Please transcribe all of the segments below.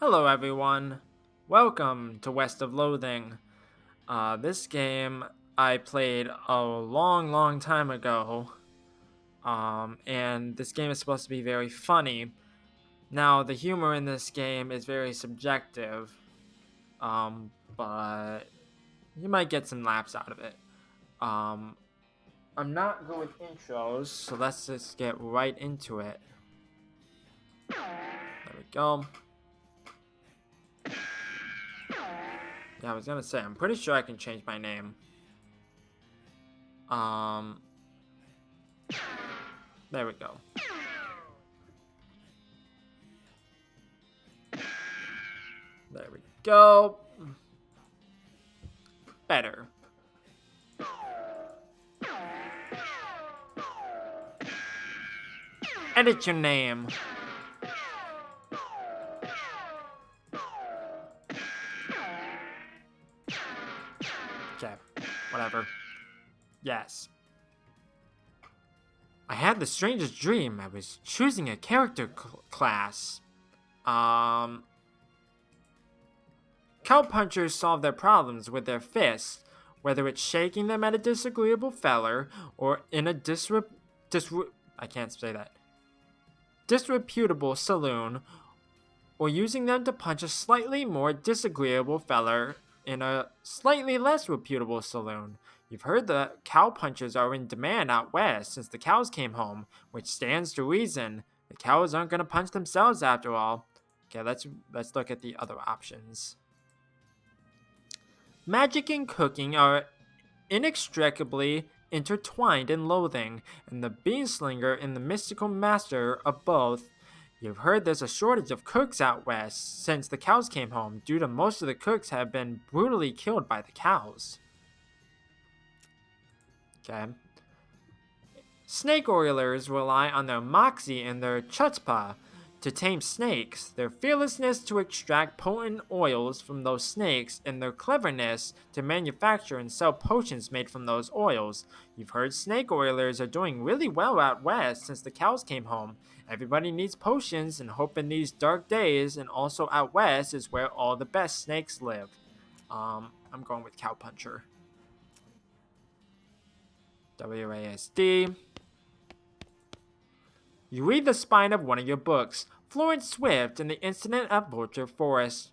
Hello everyone, welcome to West of Loathing. This game I played a long time ago, and this game is supposed to be very funny. Now, the humor in this game is very subjective, but you might get some laughs out of it. Um, I'm not good with intros, so let's just get right into it. There we go. Yeah, I was gonna say, I'm pretty sure I can change my name. Um, there we go. There we go. Better. Edit your name. Okay, whatever. Yes. I had the strangest dream. I was choosing a character class. Cowpunchers solve their problems with their fists, whether it's shaking them at a disagreeable feller or in a I can't say that. Disreputable saloon, or using them to punch a slightly more disagreeable feller in a slightly less reputable saloon. You've heard that cow punchers are in demand out west since the cows came home, which stands to reason. The cows aren't going to punch themselves after all. Okay, let's look at the other options. Magic and cooking are inextricably intertwined in Loathing, and the Beanslinger and the mystical master of both. You've heard there's a shortage of cooks out west since the cows came home, due to most of the cooks have been brutally killed by the cows. Okay. Snake oilers rely on their moxie and their chutzpah to tame snakes, their fearlessness to extract potent oils from those snakes, and their cleverness to manufacture and sell potions made from those oils. You've heard snake oilers are doing really well out west since the cows came home. Everybody needs potions and hope in these dark days, and also out west is where all the best snakes live. I'm going with Cowpuncher. WASD. You read the spine of one of your books, Florence Swift and the Incident at Vulture Forest.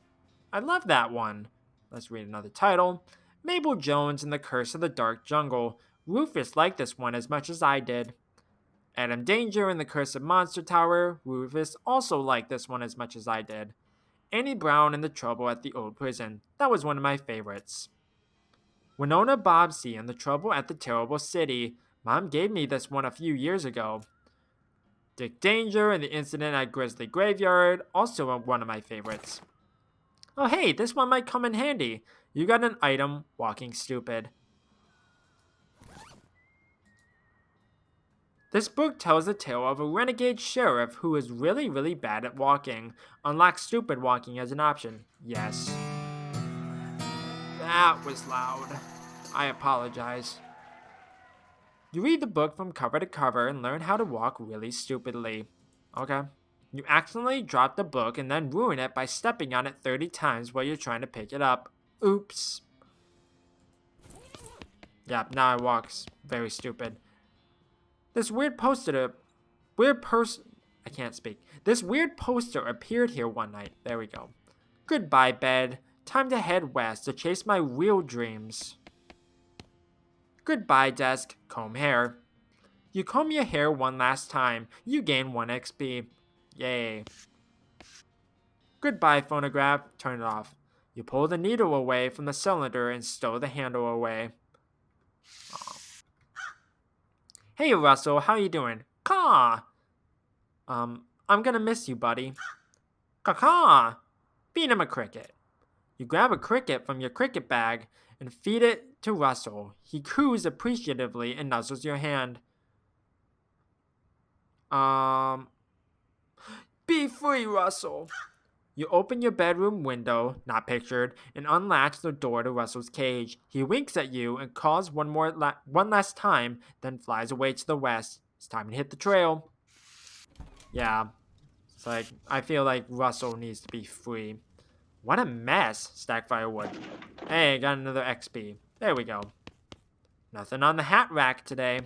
I love that one. Let's read another title. Mabel Jones and the Curse of the Dark Jungle. Rufus liked this one as much as I did. Adam Danger and the Curse of Monster Tower. Rufus also liked this one as much as I did. Annie Brown and the Trouble at the Old Prison. That was one of my favorites. Winona Bobbsey and the Trouble at the Terrible City. Mom gave me this one a few years ago. Dick Danger and the Incident at Grizzly Graveyard, also one of my favorites. Oh hey, this one might come in handy. You got an item, Walking Stupid. This book tells the tale of a renegade sheriff who is really bad at walking. Unlock stupid walking as an option. Yes. That was loud. I apologize. You read the book from cover to cover and learn how to walk really stupidly. Okay. You accidentally drop the book and then ruin it by stepping on it 30 times while you're trying to pick it up. Oops. Yeah, now I walk very stupid. This weird poster appeared here one night. There we go. Goodbye, bed. Time to head west to chase my real dreams. Goodbye, desk. Comb hair. You comb your hair one last time. You gain 1 XP. Yay. Goodbye, phonograph. Turn it off. You pull the needle away from the cylinder and stow the handle away. Oh. Hey, Russell. How you doing? Caw. I'm gonna miss you, buddy. Caw-caw. Feed him a cricket. You grab a cricket from your cricket bag and feed it to Russell. He coos appreciatively and nuzzles your hand. Be free, Russell. You open your bedroom window, not pictured, and unlatch the door to Russell's cage. He winks at you and calls one last time, then flies away to the west. It's time to hit the trail. Yeah, It's like, I feel like Russell needs to be free. What a mess. Stack firewood. Hey, got another XP. There we go. Nothing on the hat rack today.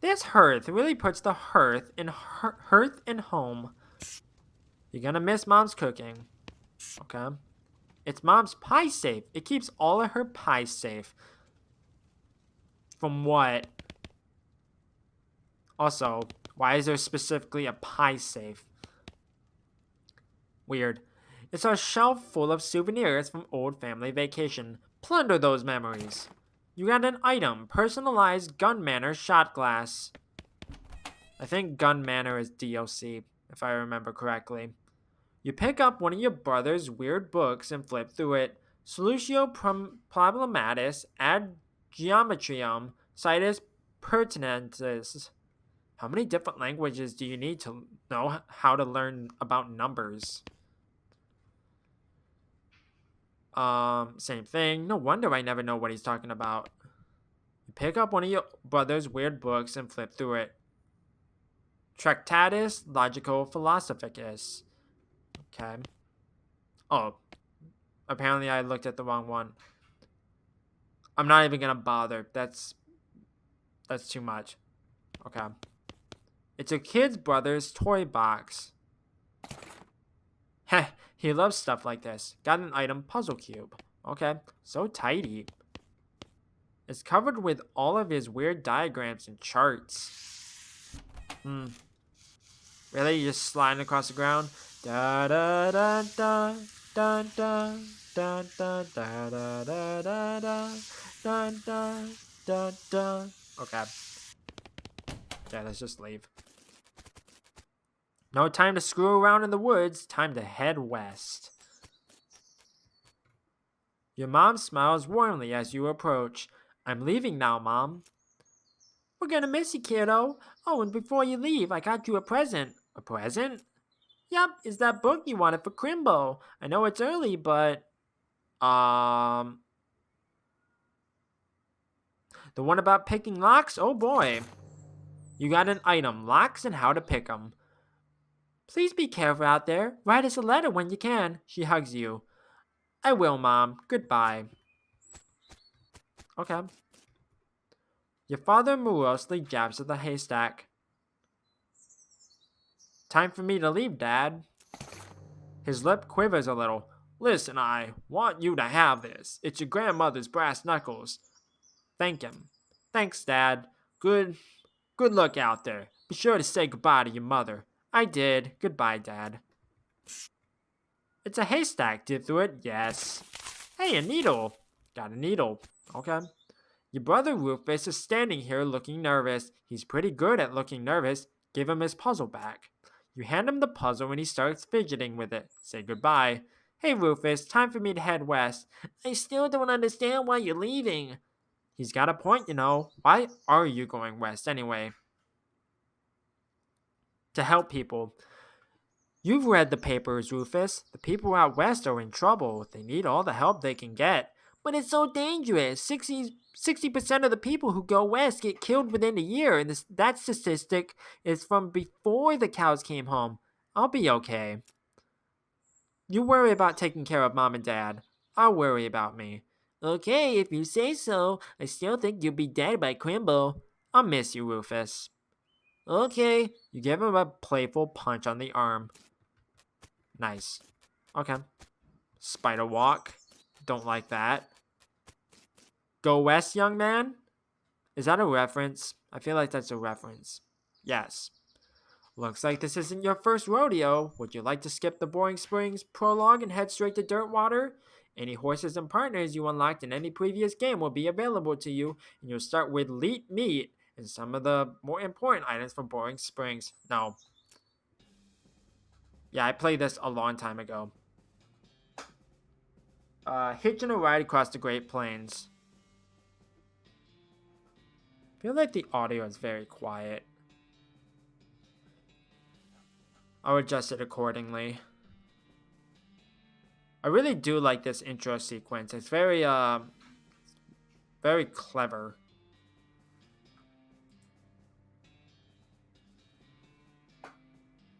This hearth really puts the hearth in home. You're gonna miss Mom's cooking. Okay. It's Mom's pie safe. It keeps all of her pies safe. From what? Also, why is there specifically a pie safe? Weird. It's a shelf full of souvenirs from old family vacation. Plunder those memories. You got an item. Personalized Gun Manor shot glass. I think Gun Manor is DLC, if I remember correctly. You pick up one of your brother's weird books and flip through it. Solutio Problematis ad Geometrium Citus Pertinentis. How many different languages do you need to know how to learn about numbers? Same thing. No wonder I never know what he's talking about. You pick up one of your brother's weird books and flip through it. Tractatus Logico Philosophicus. Okay. Oh. Apparently I looked at the wrong one. I'm not even gonna bother. That's too much. Okay. It's a kid's brother's toy box. Heh, he loves stuff like this. Got an item puzzle cube. Okay, so tidy. It's covered with all of his weird diagrams and charts. Really? You just sliding across the ground? Da da da da da da da da da da da da da da da da. Okay. Yeah, let's just leave. No time to screw around in the woods. Time to head west. Your mom smiles warmly as you approach. I'm leaving now, Mom. We're gonna miss you, kiddo. Oh, and before you leave, I got you a present. A present? Yep, it's that book you wanted for Crimbo. I know it's early, but... The one about picking locks? Oh boy. You got an item, locks and how to pick them. Please be careful out there. Write us a letter when you can. She hugs you. I will, Mom. Goodbye. Okay. Your father morosely jabs at the haystack. Time for me to leave, Dad. His lip quivers a little. Listen, I want you to have this. It's your grandmother's brass knuckles. Thank him. Thanks, Dad. Good luck out there. Be sure to say goodbye to your mother. I did. Goodbye, Dad. It's a haystack. Did through it? Yes. Hey, a needle. Got a needle. Okay. Your brother Rufus is standing here looking nervous. He's pretty good at looking nervous. Give him his puzzle back. You hand him the puzzle and he starts fidgeting with it. Say goodbye. Hey, Rufus, time for me to head west. I still don't understand why you're leaving. He's got a point, you know. Why are you going west anyway? To help people. You've read the papers, Rufus. The people out west are in trouble. They need all the help they can get. But it's so dangerous. 60% of the people who go west get killed within a year, and that statistic is from before the cows came home. I'll be okay. You worry about taking care of Mom and Dad. I'll worry about me. Okay, if you say so. I still think you'll be dead by Crimbo. I'll miss you, Rufus. Okay. You give him a playful punch on the arm. Nice. Okay. Spider walk. Don't like that. Go west, young man? Is that a reference? I feel like that's a reference. Yes. Looks like this isn't your first rodeo. Would you like to skip the Boring Springs prologue and head straight to Dirtwater? Any horses and partners you unlocked in any previous game will be available to you, and you'll start with Leet Meat and some of the more important items from Boring Springs. No. Yeah, I played this a long time ago. Hitching a ride across the Great Plains. I feel like the audio is very quiet. I'll adjust it accordingly. I really do like this intro sequence. It's very clever.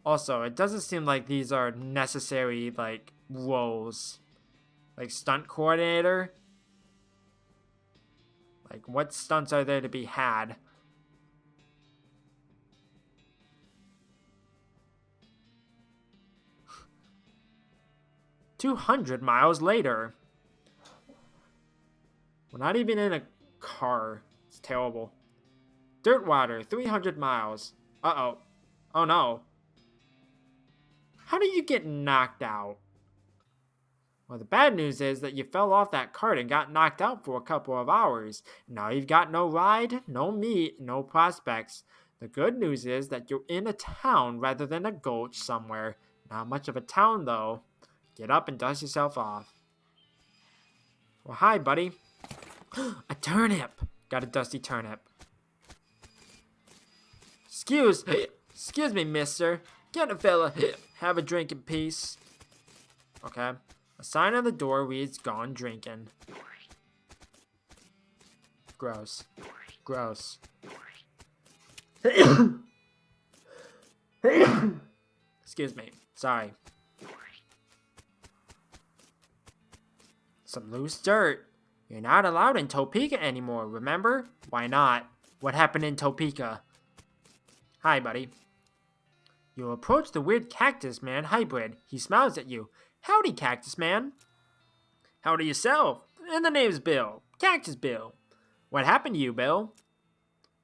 Also, it doesn't seem like these are necessary, like, roles. Like, stunt coordinator? Like, what stunts are there to be had? $200 later. We're not even in a car. It's terrible. Dirtwater, 300 miles. Uh-oh. Oh no. How do you get knocked out? Well, the bad news is that you fell off that cart and got knocked out for a couple of hours. Now you've got no ride, no meat, no prospects. The good news is that you're in a town rather than a gulch somewhere. Not much of a town, though. Get up and dust yourself off. Well, hi, buddy. A turnip. Got a dusty turnip. Excuse me, mister. Get a fella. Have a drink in peace. Okay. A sign on the door reads, "Gone drinking." Gross. Gross. Excuse me. Sorry. Some loose dirt. You're not allowed in Topeka anymore, remember? Why not? What happened in Topeka? Hi, buddy. You approach the weird cactus man hybrid. He smiles at you. Howdy, Cactus Man. Howdy yourself. And the name's Bill. Cactus Bill. What happened to you, Bill?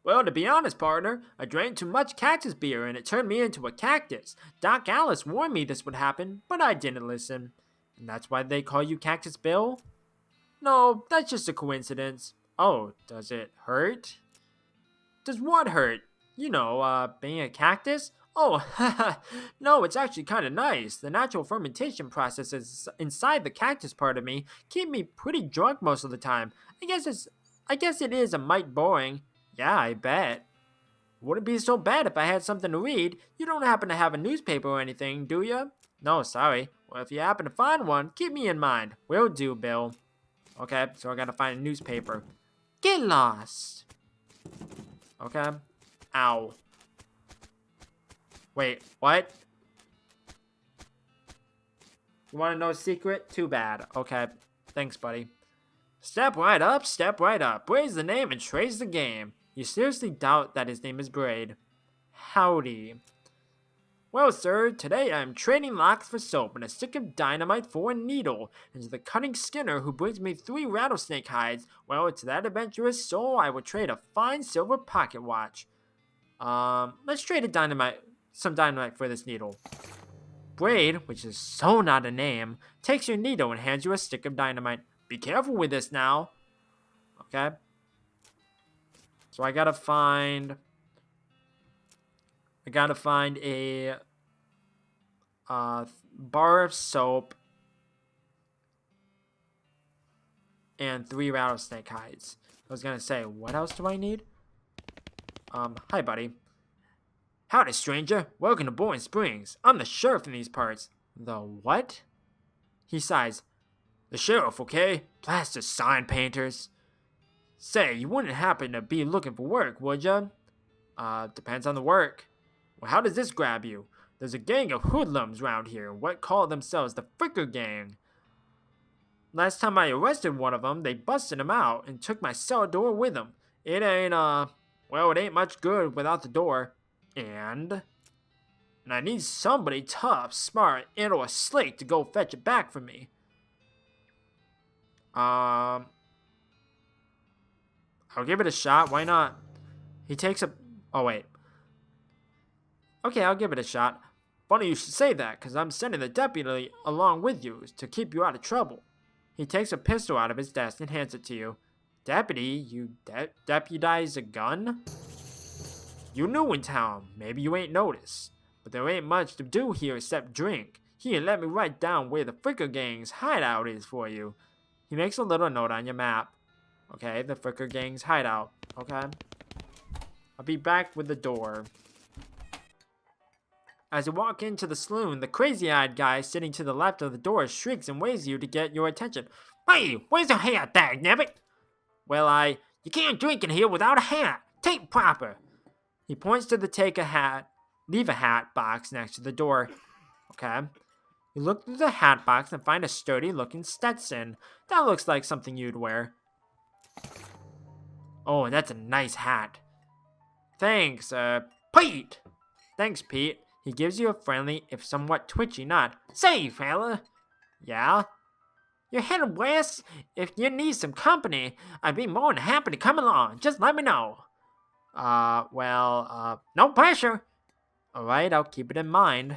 Well, to be honest, partner, I drank too much cactus beer and it turned me into a cactus. Doc Alice warned me this would happen, but I didn't listen. And that's why they call you Cactus Bill? No, that's just a coincidence. Oh, does it hurt? Does what hurt? You know, being a cactus? Oh, no, it's actually kind of nice. The natural fermentation processes inside the cactus part of me keep me pretty drunk most of the time. I guess it is a mite boring. Yeah, I bet. Wouldn't be so bad if I had something to read. You don't happen to have a newspaper or anything, do you? No, sorry. Well, if you happen to find one, keep me in mind. Will do, Bill. Okay, so I gotta find a newspaper. Get lost. Okay. Ow. Wait, what? You want to know a secret? Too bad. Okay. Thanks, buddy. Step right up, step right up. Braid's the name and Trey's the game. You seriously doubt that his name is Braid? Howdy. Well, sir, today I'm trading locks for soap and a stick of dynamite for a needle. And to the cunning Skinner who brings me 3 rattlesnake hides, well, to that adventurous soul I will trade a fine silver pocket watch. Let's trade some dynamite for this needle. Braid, which is so not a name, takes your needle and hands you a stick of dynamite. Be careful with this now. Okay. So I gotta find a bar of soap and 3 rattlesnake hides. I was gonna say, what else do I need? Hi, buddy. Howdy, stranger. Welcome to Boyne Springs. I'm the sheriff in these parts. The what? He sighs. The sheriff, okay? Blasted sign painters. Say, you wouldn't happen to be looking for work, would ya? Depends on the work. Well, how does this grab you? There's a gang of hoodlums round here, what call themselves the Fricker Gang. Last time I arrested one of them, they busted him out and took my cell door with them. It ain't, well, it ain't much good without the door. And I need somebody tough, smart, and or slick to go fetch it back for me. I'll give it a shot. Why not? He takes a... Oh, wait. Okay, I'll give it a shot. Funny you should say that, because I'm sending the deputy along with you to keep you out of trouble. He takes a pistol out of his desk and hands it to you. Deputy? You deputize a gun? You new in town. Maybe you ain't noticed. But there ain't much to do here except drink. Here, let me write down where the Fricker Gang's hideout is for you. He makes a little note on your map. Okay, the Fricker Gang's hideout. Okay. I'll be back with the door. As you walk into the saloon, the crazy-eyed guy sitting to the left of the door shrieks and waves you to get your attention. Hey, where's your hat, dagnabbit? Well, you can't drink in here without a hat. Take proper. He points to the take a hat. leave a hat box next to the door. Okay. You look through the hat box and find a sturdy looking Stetson. That looks like something you'd wear. Oh, that's a nice hat. Thanks, Pete! Thanks, Pete. He gives you a friendly, if somewhat twitchy nod. Say, fella. Yeah? You're headed west? If you need some company, I'd be more than happy to come along. Just let me know. No pressure. Alright, I'll keep it in mind.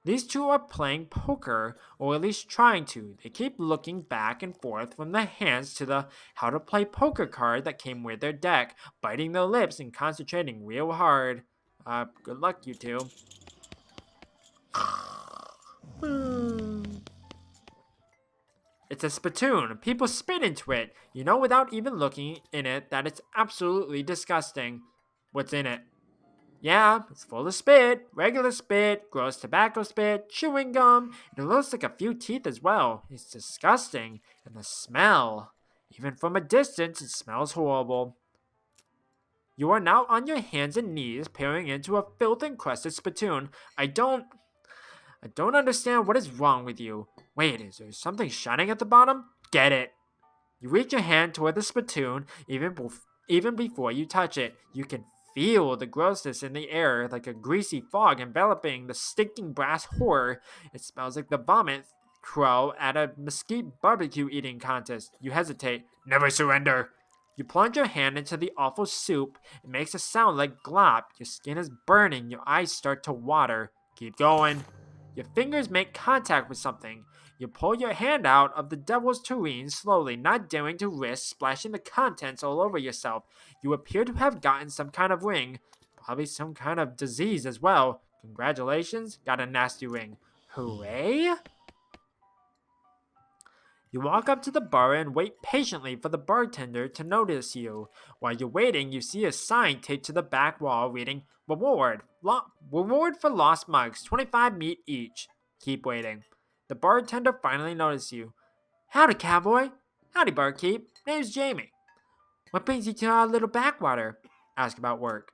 These two are playing poker, or at least trying to. They keep looking back and forth from their hands to the how to play poker card that came with their deck, biting their lips and concentrating real hard. Good luck, you two. It's a spittoon. People spit into it. You know without even looking in it that it's absolutely disgusting. What's in it? Yeah, it's full of spit, regular spit, gross tobacco spit, chewing gum, and it looks like a few teeth as well. It's disgusting. And the smell. Even from a distance, it smells horrible. You are now on your hands and knees, peering into a filth-encrusted spittoon. I don't understand what is wrong with you. Wait, is there something shining at the bottom? Get it. You reach your hand toward the spittoon, even before you touch it. You can feel the grossness in the air, like a greasy fog enveloping the stinking brass horror. It smells like the vomit crow at a mesquite barbecue eating contest. You hesitate. Never surrender. You plunge your hand into the awful soup. It makes a sound like glop. Your skin is burning. Your eyes start to water. Keep going. Your fingers make contact with something. You pull your hand out of the devil's tureen slowly, not daring to risk splashing the contents all over yourself. You appear to have gotten some kind of ring. Probably some kind of disease as well. Congratulations, got a nasty ring. Hooray! You walk up to the bar and wait patiently for the bartender to notice you. While you're waiting, you see a sign taped to the back wall reading, Reward for lost mugs, 25 meat each. Keep waiting. The bartender finally notices you. Howdy, cowboy. Howdy, barkeep. Name's Jamie. What brings you to our little backwater? Ask about work.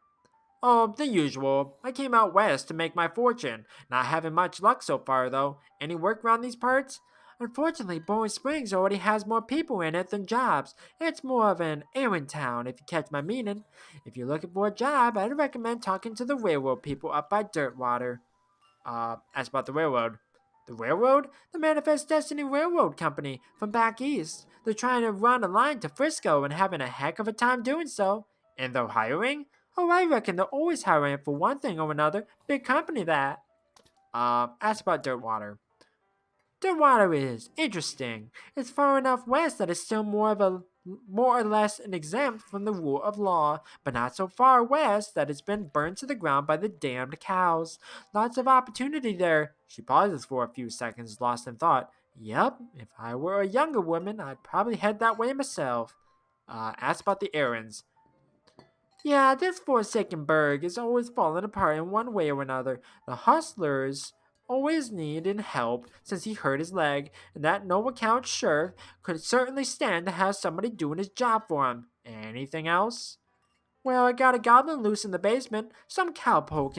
Oh, the usual. I came out west to make my fortune. Not having much luck so far, though. Any work around these parts? Unfortunately, Bowling Springs already has more people in it than jobs. It's more of an errand town, if you catch my meaning. If you're looking for a job, I'd recommend talking to the railroad people up by Dirtwater. Ask about the railroad. The railroad? The Manifest Destiny Railroad Company from back east. They're trying to run a line to Frisco and having a heck of a time doing so. And they're hiring? Oh, I reckon they're always hiring for one thing or another. Big company that. Ask about Dirtwater. Dirtwater is interesting. It's far enough west that it's still more or less an exempt from the rule of law, but not so far west that it's been burned to the ground by the damned cows. Lots of opportunity there. She pauses for a few seconds, lost in thought. Yep, if I were a younger woman, I'd probably head that way myself. Ask about the errands. Yeah, this forsaken burg is always falling apart in one way or another. The hustlers always needing help since he hurt his leg, and that no account sheriff could certainly stand to have somebody doing his job for him. Anything else? Well, I got a goblin loose in the basement. Some cowpoke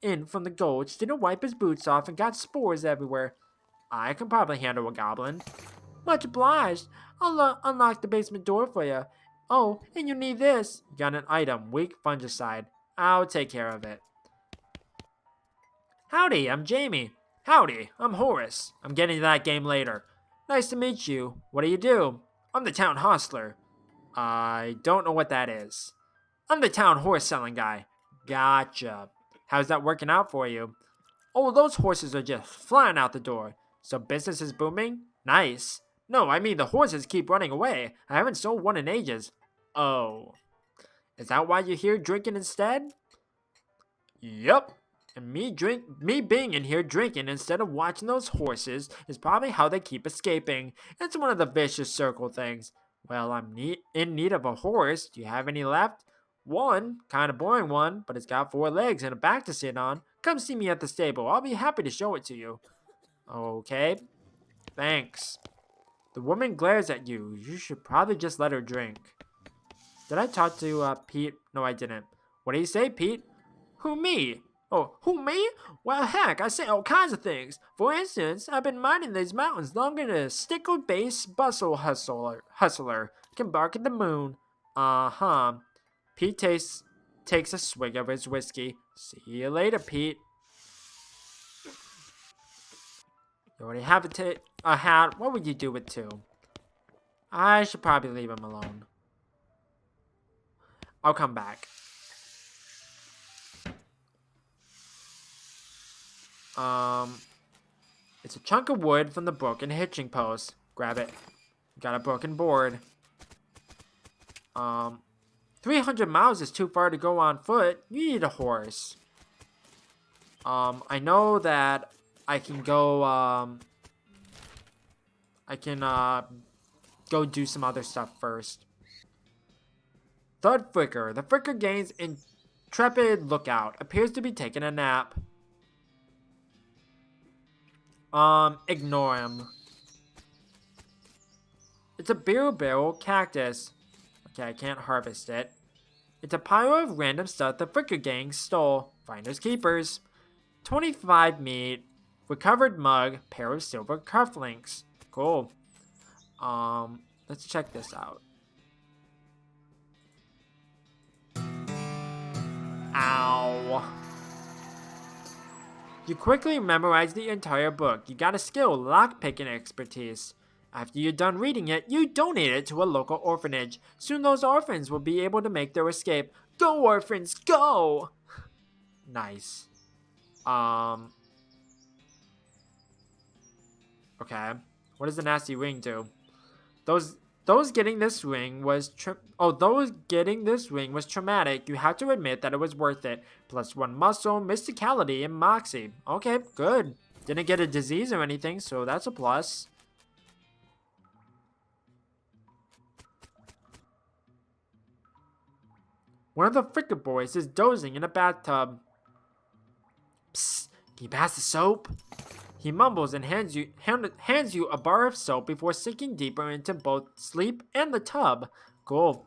in from the gulch didn't wipe his boots off and got spores everywhere. I can probably handle a goblin. Much obliged. I'll unlock the basement door for you. Oh, and you need this. You got an item, weak fungicide. I'll take care of it. Howdy, I'm Jamie. Howdy, I'm Horace. I'm getting to that game later. Nice to meet you. What do you do? I'm the town hostler. I don't know what that is. I'm the town horse selling guy. Gotcha. How's that working out for you? Oh, those horses are just flying out the door. So business is booming? Nice. No, I mean the horses keep running away. I haven't sold one in ages. Oh. Is that why you're here drinking instead? Yep. And me being in here drinking instead of watching those horses is probably how they keep escaping. It's one of the vicious circle things. Well, I'm in need of a horse. Do you have any left? One, kind of boring one, but it's got 4 legs and a back to sit on. Come see me at the stable. I'll be happy to show it to you. Okay. Thanks. The woman glares at you. You should probably just let her drink. Did I talk to Pete? No, I didn't. What do you say, Pete? Who, me? Oh, who, me? Well, heck, I say all kinds of things. For instance, I've been mining these mountains longer than a stickle-based bustle hustler can bark at the moon. Uh-huh. Pete takes a swig of his whiskey. See you later, Pete. You already have a hat. What would you do with two? I should probably leave him alone. I'll come back. It's a chunk of wood from the broken hitching post. Grab it. Got a broken board. 300 miles is too far to go on foot. You need a horse. I know that I can go, go do some other stuff first. Third Fricker. The Fricker gains intrepid lookout. Appears to be taking a nap. Ignore him. It's a barrel cactus. Okay, I can't harvest it. It's a pile of random stuff the Fricker gang stole. Finders keepers. 25 meat. Recovered mug. Pair of silver cufflinks. Cool. Let's check this out. Ow. You quickly memorize the entire book. You got a skill, lockpicking expertise. After you're done reading it, you donate it to a local orphanage. Soon those orphans will be able to make their escape. Go, orphans, go! Nice. Okay. What does the nasty ring do? Those getting this ring was traumatic. You have to admit that it was worth it. +1 muscle, mysticality, and moxie. Okay, good. Didn't get a disease or anything, so that's a plus. One of the Fricker boys is dozing in a bathtub. Psst, can you pass the soap? He mumbles and hands you a bar of soap before sinking deeper into both sleep and the tub. Cool.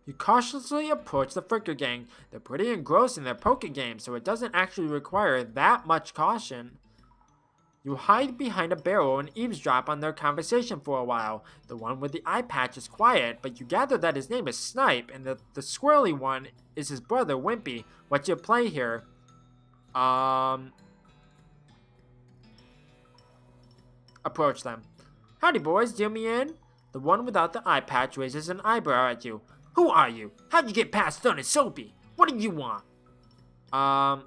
You cautiously approach the Fricker gang. They're pretty engrossed in their poker game, so it doesn't actually require that much caution. You hide behind a barrel and eavesdrop on their conversation for a while. The one with the eye patch is quiet, but you gather that his name is Snipe, and the squirrely one is his brother, Wimpy. What's your play here? Approach them. Howdy, boys, deal me in? The one without the eye patch raises an eyebrow at you. Who are you? How'd you get past Thun and Soapy? What do you want? I'm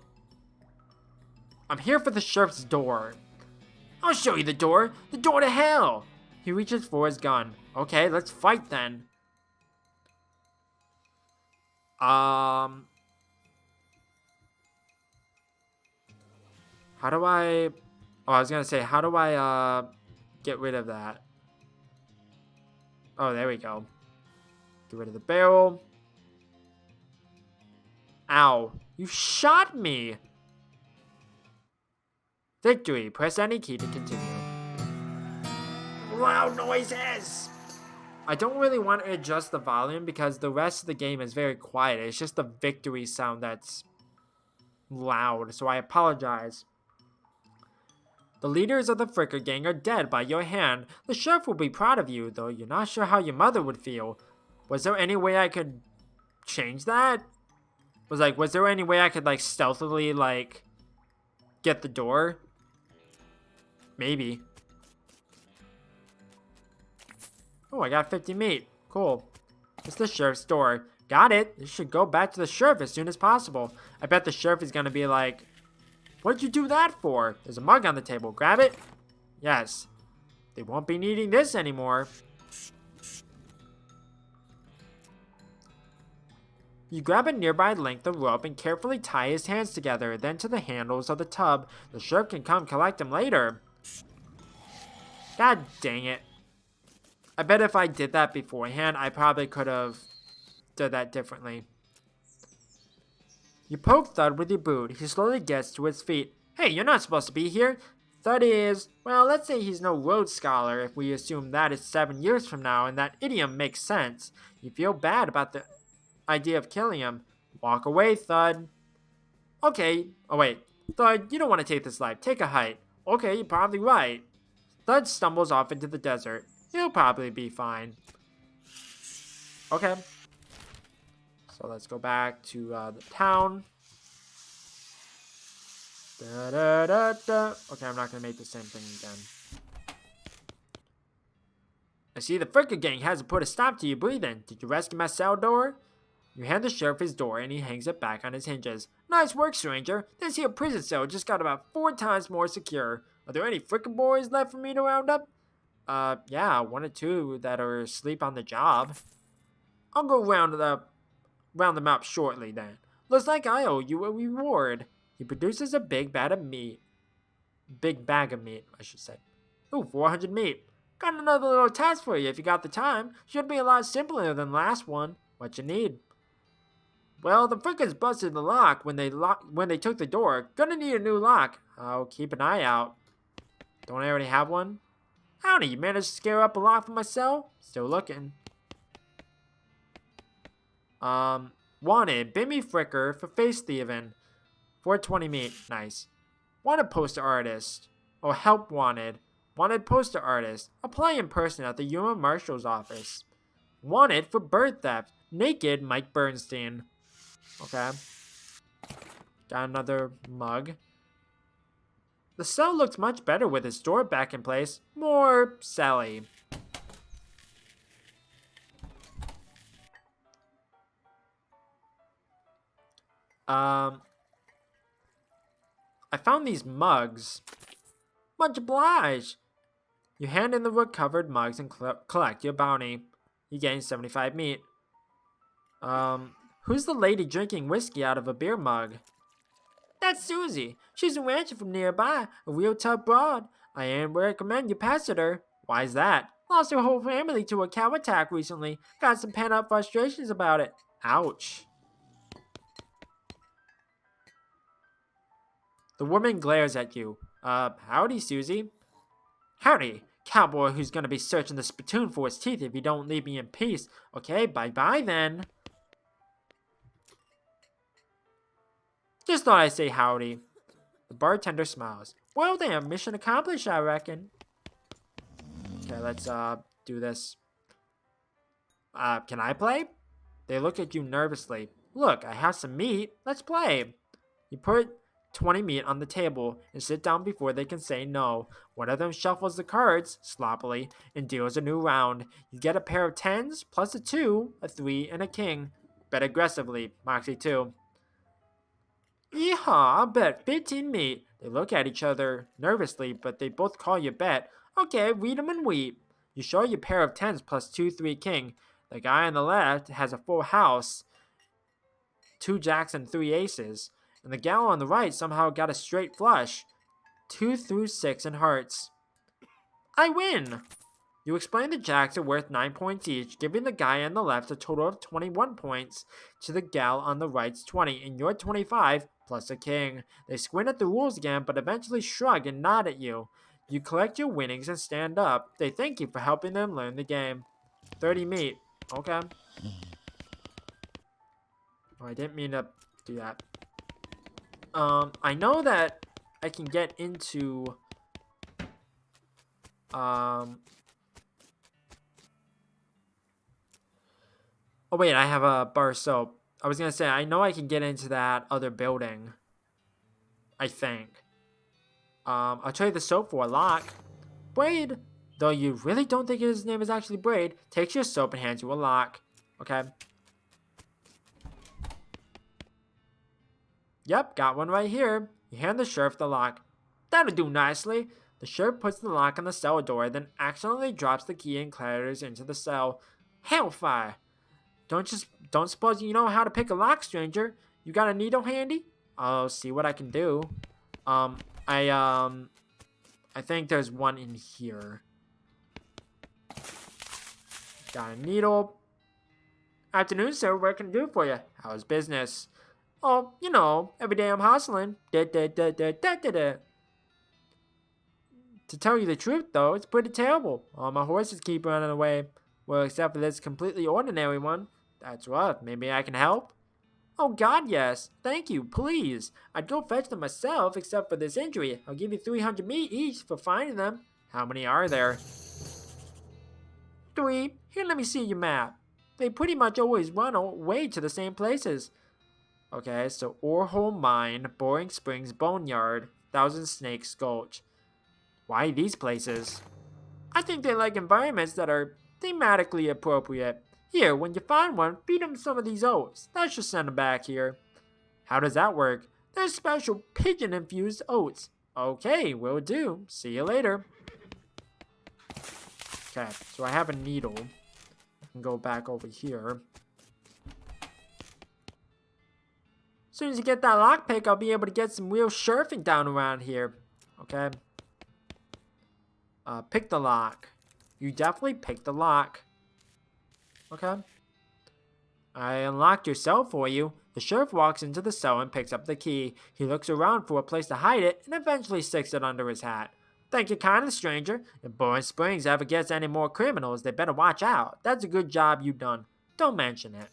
here for the sheriff's door. I'll show you the door. The door to hell. He reaches for his gun. Okay, let's fight then. How do I... Oh, I was gonna say, how do I, get rid of that? Oh, there we go. Get rid of the barrel. Ow. You shot me! Victory. Press any key to continue. Loud noises! I don't really want to adjust the volume because the rest of the game is very quiet. It's just the victory sound that's loud, so I apologize. The leaders of the Fricker gang are dead by your hand. The sheriff will be proud of you, though you're not sure how your mother would feel. Was there any way I could change that? Was there any way I could, stealthily, get the door? Maybe. Oh, I got 50 meat. Cool. It's the sheriff's door. Got it. This should go back to the sheriff as soon as possible. I bet the sheriff is going to be like, what'd you do that for? There's a mug on the table. Grab it. Yes. They won't be needing this anymore. You grab a nearby length of rope and carefully tie his hands together, then to the handles of the tub. The sheriff can come collect him later. God dang it. I bet if I did that beforehand, I probably could have done that differently. You poke Thud with your boot. He slowly gets to his feet. Hey, you're not supposed to be here. That is, well, let's say he's no Rhodes Scholar if we assume that is 7 years from now and that idiom makes sense. You feel bad about the idea of killing him. Walk away, Thud. Okay. Oh, wait. Thud, you don't want to take this life. Take a hike. Okay, you're probably right. Thud stumbles off into the desert. He'll probably be fine. Okay. So let's go back to the town. Da, da, da, da. Okay, I'm not going to make the same thing again. I see the Fricker gang hasn't put a stop to you breathing. Did you rescue my cell door? You hand the sheriff his door and he hangs it back on his hinges. Nice work, stranger. This here prison cell just got about 4 times more secure. Are there any Fricker boys left for me to round up? Yeah, 1 or 2 that are asleep on the job. I'll go round them up shortly then. Looks like I owe you a reward. He produces a big bag of meat. Big bag of meat, I should say. Ooh, 400 meat. Got another little task for you if you got the time. Should be a lot simpler than the last one. What you need? Well, the frickers busted the lock when they took the door. Gonna need a new lock. I'll keep an eye out. Don't I already have one? Howdy, you managed to scare up a lock for my cell? Still looking. Wanted, Bimmy Fricker for face thieving. 420 meat, nice. Wanted poster artist. Oh, help wanted. Wanted poster artist. Apply in person at the human marshal's office. Wanted for bird theft. Naked Mike Bernstein. Okay. Got another mug. The cell looks much better with its door back in place. More Sally. I found these mugs. Much obliged. You hand in the wood-covered mugs and collect your bounty. You gain 75 meat. Who's the lady drinking whiskey out of a beer mug? That's Susie. She's a rancher from nearby, a real tough broad. I ain't recommend you pass it her. Why's that? Lost her whole family to a cow attack recently. Got some pent-up frustrations about it. Ouch. The woman glares at you. Howdy, Susie. Howdy. Cowboy who's gonna be searching the spittoon for his teeth if you don't leave me in peace. Okay, bye-bye then. Just thought I'd say howdy. The bartender smiles. Well then, mission accomplished, I reckon. Okay, let's do this. Can I play? They look at you nervously. Look, I have some meat. Let's play. You put 20 meat on the table and sit down before they can say no. One of them shuffles the cards sloppily and deals a new round. You get a pair of 10s plus a 2, a 3, and a king. Bet aggressively. Moxie 2. Yeehaw, I'll bet 15 meat. They look at each other nervously, but they both call you bet. Okay, read 'em and weep. You show your pair of 10s plus 2, 3, king. The guy on the left has a full house, 2 jacks and 3 aces. And the gal on the right somehow got a straight flush, 2 through 6 in hearts. I win! You explain the jacks are worth 9 points each, giving the guy on the left a total of 21 points, to the gal on the right's 20, and you're 25, plus a king. They squint at the rules again, but eventually shrug and nod at you. You collect your winnings and stand up. They thank you for helping them learn the game. 30 meat. Okay. Oh, I didn't mean to do that. I know that I can get into, oh wait, I have a bar of soap. I was gonna say, I know I can get into that other building. I think. I'll trade the soap for a lock. Braid, though you really don't think his name is actually Braid, takes your soap and hands you a lock. Okay. Yep, got one right here. You hand the sheriff the lock. That'll do nicely. The sheriff puts the lock on the cell door, then accidentally drops the key and clatters into the cell. Hellfire! Don't suppose you know how to pick a lock, stranger? You got a needle handy? I'll see what I can do. I think there's one in here. Got a needle. Afternoon, sir. What can I do for you? How's business? Oh, you know, every day I'm hustling. Da, da, da, da, da, da, da. To tell you the truth, though, it's pretty terrible. All my horses keep running away. Well, except for this completely ordinary one. That's rough. Maybe I can help? Oh, God, yes. Thank you, please. I'd go fetch them myself, except for this injury. I'll give you 300 meat each for finding them. How many are there? 3. Here, let me see your map. They pretty much always run away to the same places. Okay, so Orehole Mine, Boring Springs Boneyard, Thousand Snakes Gulch. Why these places? I think they like environments that are thematically appropriate. Here, when you find one, feed them some of these oats. That should send them back here. How does that work? They're special pigeon-infused oats. Okay, will do. See you later. Okay, so I have a needle. I can go back over here. As soon as you get that lockpick, I'll be able to get some real surfing down around here. Okay. Pick the lock. You definitely picked the lock. Okay. I unlocked your cell for you. The sheriff walks into the cell and picks up the key. He looks around for a place to hide it and eventually sticks it under his hat. Thank you kindly, stranger. If Boring Springs ever gets any more criminals, they better watch out. That's a good job you've done. Don't mention it.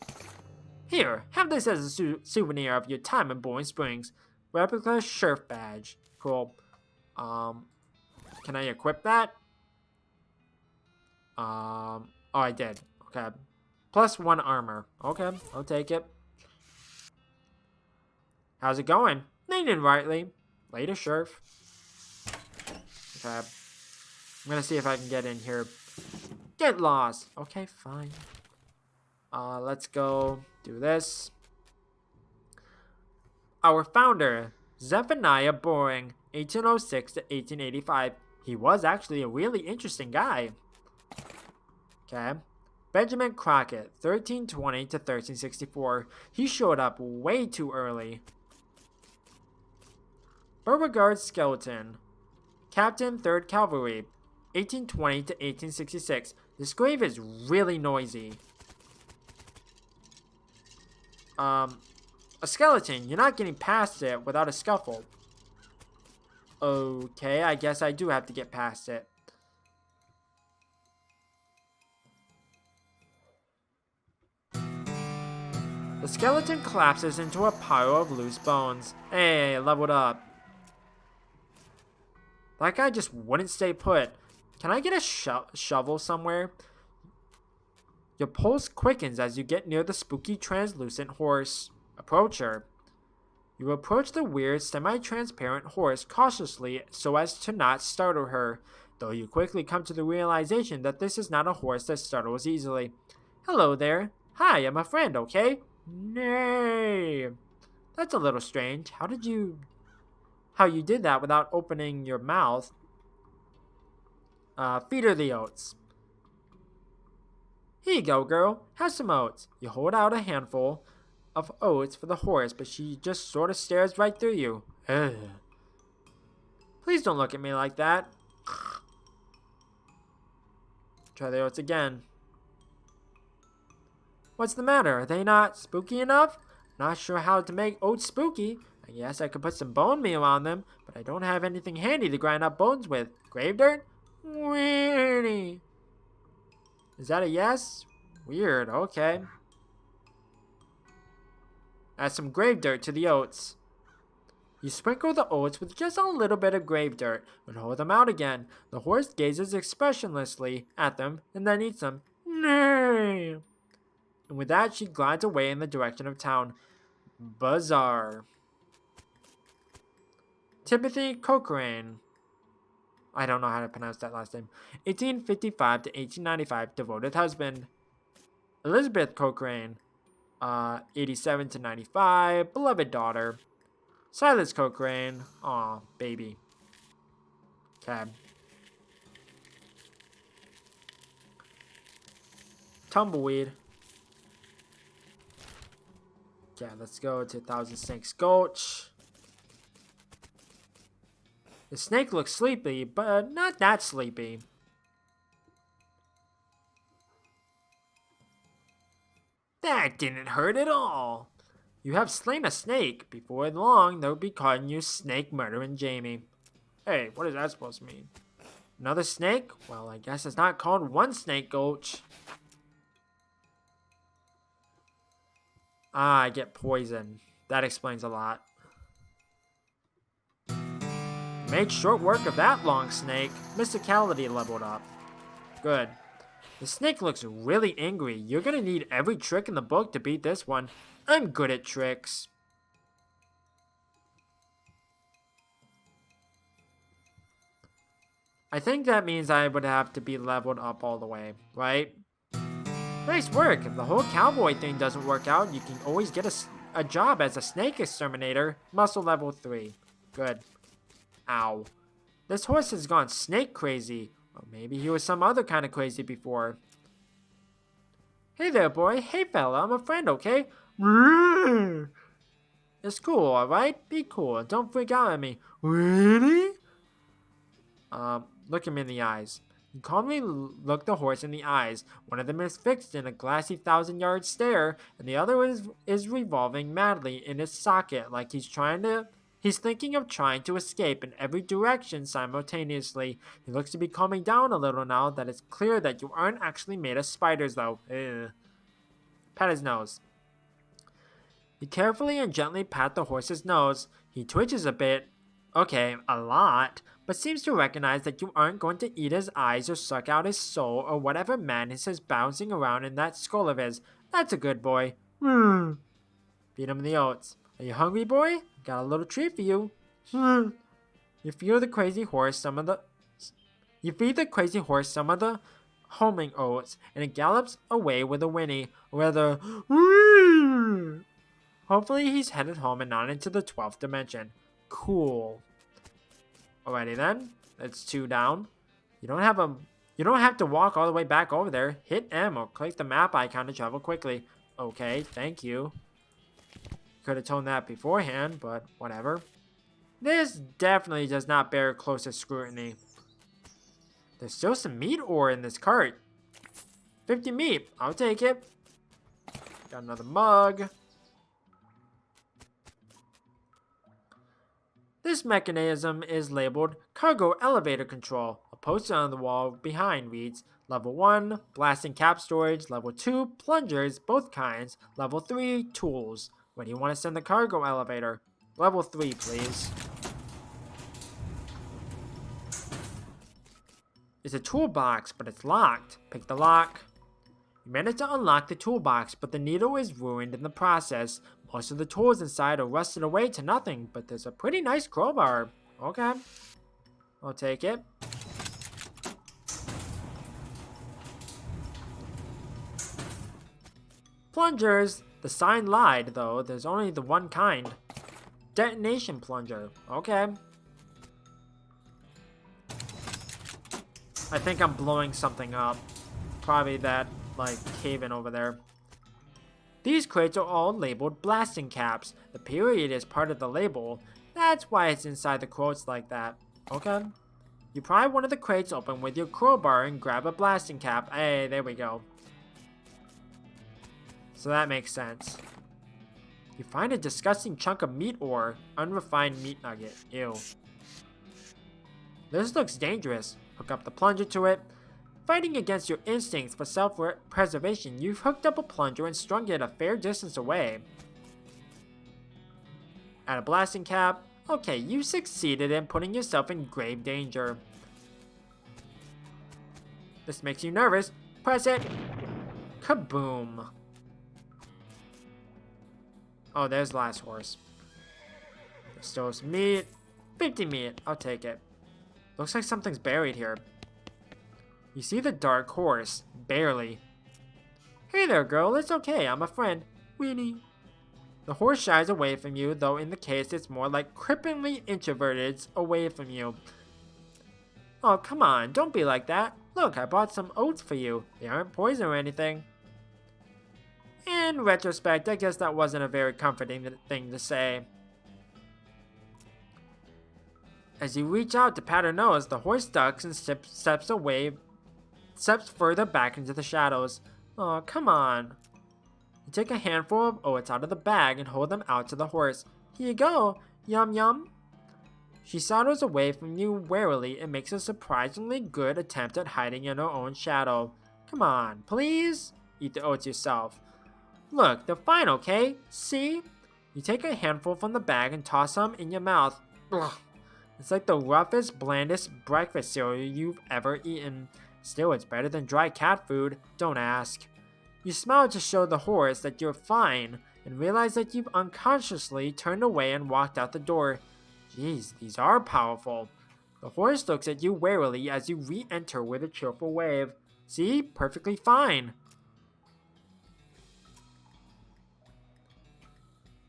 Here, have this as a souvenir of your time in Boring Springs. Replica sheriff badge. Cool. Can I equip that? Oh, I did. Okay. +1 armor. Okay, I'll take it. How's it going? Named rightly. Later, sheriff. Okay. I'm gonna see if I can get in here. Get lost. Okay, fine. Let's go do this. Our founder, Zephaniah Boring, 1806 to 1885. He was actually a really interesting guy. Okay. Benjamin Crockett, 1320 to 1364. He showed up way too early. Beauregard Skeleton, Captain 3rd Cavalry, 1820 to 1866. This grave is really noisy. A skeleton, you're not getting past it without a scuffle. Okay, I guess I do have to get past it. The skeleton collapses into a pile of loose bones. Hey, leveled up. That guy just wouldn't stay put. Can I get a shovel somewhere? Your pulse quickens as you get near the spooky translucent horse. Approach her. You approach the weird semi-transparent horse cautiously so as to not startle her, though you quickly come to the realization that this is not a horse that startles easily. Hello there. Hi, I'm a friend, okay? Nay. That's a little strange. How you did that without opening your mouth? Feed her the oats. Here you go, girl. Have some oats. You hold out a handful of oats for the horse, but she just sort of stares right through you. Ugh. Please don't look at me like that. Try the oats again. What's the matter? Are they not spooky enough? Not sure how to make oats spooky. I guess I could put some bone meal on them, but I don't have anything handy to grind up bones with. Grave dirt? Weirdy. Is that a yes? Weird, okay. Add some grave dirt to the oats. You sprinkle the oats with just a little bit of grave dirt and hold them out again. The horse gazes expressionlessly at them and then eats them. Nay. And with that, she glides away in the direction of town. Bizarre. Timothy Cochrane. I don't know how to pronounce that last name. 1855 to 1895, devoted husband. Elizabeth Cochrane. 87 to 95, beloved daughter. Silas Cochrane. Aw, baby. Okay. Tumbleweed. Yeah, let's go to Thousand Snakes Gulch. The snake looks sleepy, but not that sleepy. That didn't hurt at all. You have slain a snake. Before long, they'll be calling you Snake Murdering Jamie. Hey, what is that supposed to mean? Another snake? Well, I guess it's not called one snake gulch. Ah, I get poisoned. That explains a lot. Made short work of that long snake. Mysticality leveled up. Good. The snake looks really angry. You're gonna need every trick in the book to beat this one. I'm good at tricks. I think that means I would have to be leveled up all the way, right? Nice work. If the whole cowboy thing doesn't work out, you can always get a job as a snake exterminator. Muscle level 3. Good. Ow. This horse has gone snake crazy. Or maybe he was some other kind of crazy before. Hey there, boy. Hey, fella. I'm a friend, okay? It's cool, alright? Be cool. Don't freak out at me. Really? Look him in the eyes. You calmly look the horse in the eyes. One of them is fixed in a glassy 1,000-yard stare, and the other is revolving madly in its socket like he's thinking of trying to escape in every direction simultaneously. He looks to be calming down a little now that it's clear that you aren't actually made of spiders, though. Ugh. Pat his nose. You carefully and gently pat the horse's nose. He twitches a bit. Okay, a lot. But seems to recognize that you aren't going to eat his eyes or suck out his soul or whatever madness is bouncing around in that skull of his. That's a good boy. Feed him the oats. Are you hungry, boy? Got a little treat for you. You feed the crazy horse some of the homing oats, and it gallops away with a whinny, or rather, hopefully he's headed home and not into the 12th dimension. Cool. Alrighty then, that's 2 down. You don't have to walk all the way back over there. Hit M or click the map icon to travel quickly. Okay, thank you. Could have told that beforehand, but whatever. This definitely does not bear closest scrutiny. There's still some meat ore in this cart. 50 meat, I'll take it. Got another mug. This mechanism is labeled Cargo Elevator Control. A poster on the wall behind reads, Level 1, Blasting Cap Storage. Level 2, Plungers, both kinds. Level 3, Tools. Where do you want to send the cargo elevator? Level 3, please. It's a toolbox, but it's locked. Pick the lock. You managed to unlock the toolbox, but the needle is ruined in the process. Most of the tools inside are rusted away to nothing, but there's a pretty nice crowbar. Okay. I'll take it. Plungers. The sign lied, though. There's only the one kind. Detonation plunger. Okay. I think I'm blowing something up. Probably that, cave-in over there. These crates are all labeled blasting caps. The period is part of the label. That's why it's inside the quotes like that. Okay. You pry one of the crates open with your crowbar and grab a blasting cap. Hey, there we go. So that makes sense. You find a disgusting chunk of meat ore. Unrefined meat nugget. Ew. This looks dangerous. Hook up the plunger to it. Fighting against your instincts for self-preservation, you've hooked up a plunger and strung it a fair distance away. Add a blasting cap. Okay, you succeeded in putting yourself in grave danger. This makes you nervous. Press it. Kaboom. Oh, there's the last horse. There's still some meat. 50 meat. I'll take it. Looks like something's buried here. You see the dark horse. Barely. Hey there, girl. It's okay. I'm a friend. Winnie. The horse shies away from you, though in the case it's more like cripplingly introverted away from you. Oh, come on. Don't be like that. Look, I bought some oats for you. They aren't poison or anything. In retrospect, I guess that wasn't a very comforting thing to say. As you reach out to pat her nose, the horse ducks and steps further back into the shadows. Oh, come on. You take a handful of oats out of the bag and hold them out to the horse. Here you go, yum yum. She sidles away from you warily and makes a surprisingly good attempt at hiding in her own shadow. Come on, please? Eat the oats yourself. Look, they're fine, okay? See? You take a handful from the bag and toss some in your mouth. Ugh. It's like the roughest, blandest breakfast cereal you've ever eaten. Still, it's better than dry cat food. Don't ask. You smile to show the horse that you're fine and realize that you've unconsciously turned away and walked out the door. Jeez, these are powerful. The horse looks at you warily as you re-enter with a cheerful wave. See? Perfectly fine.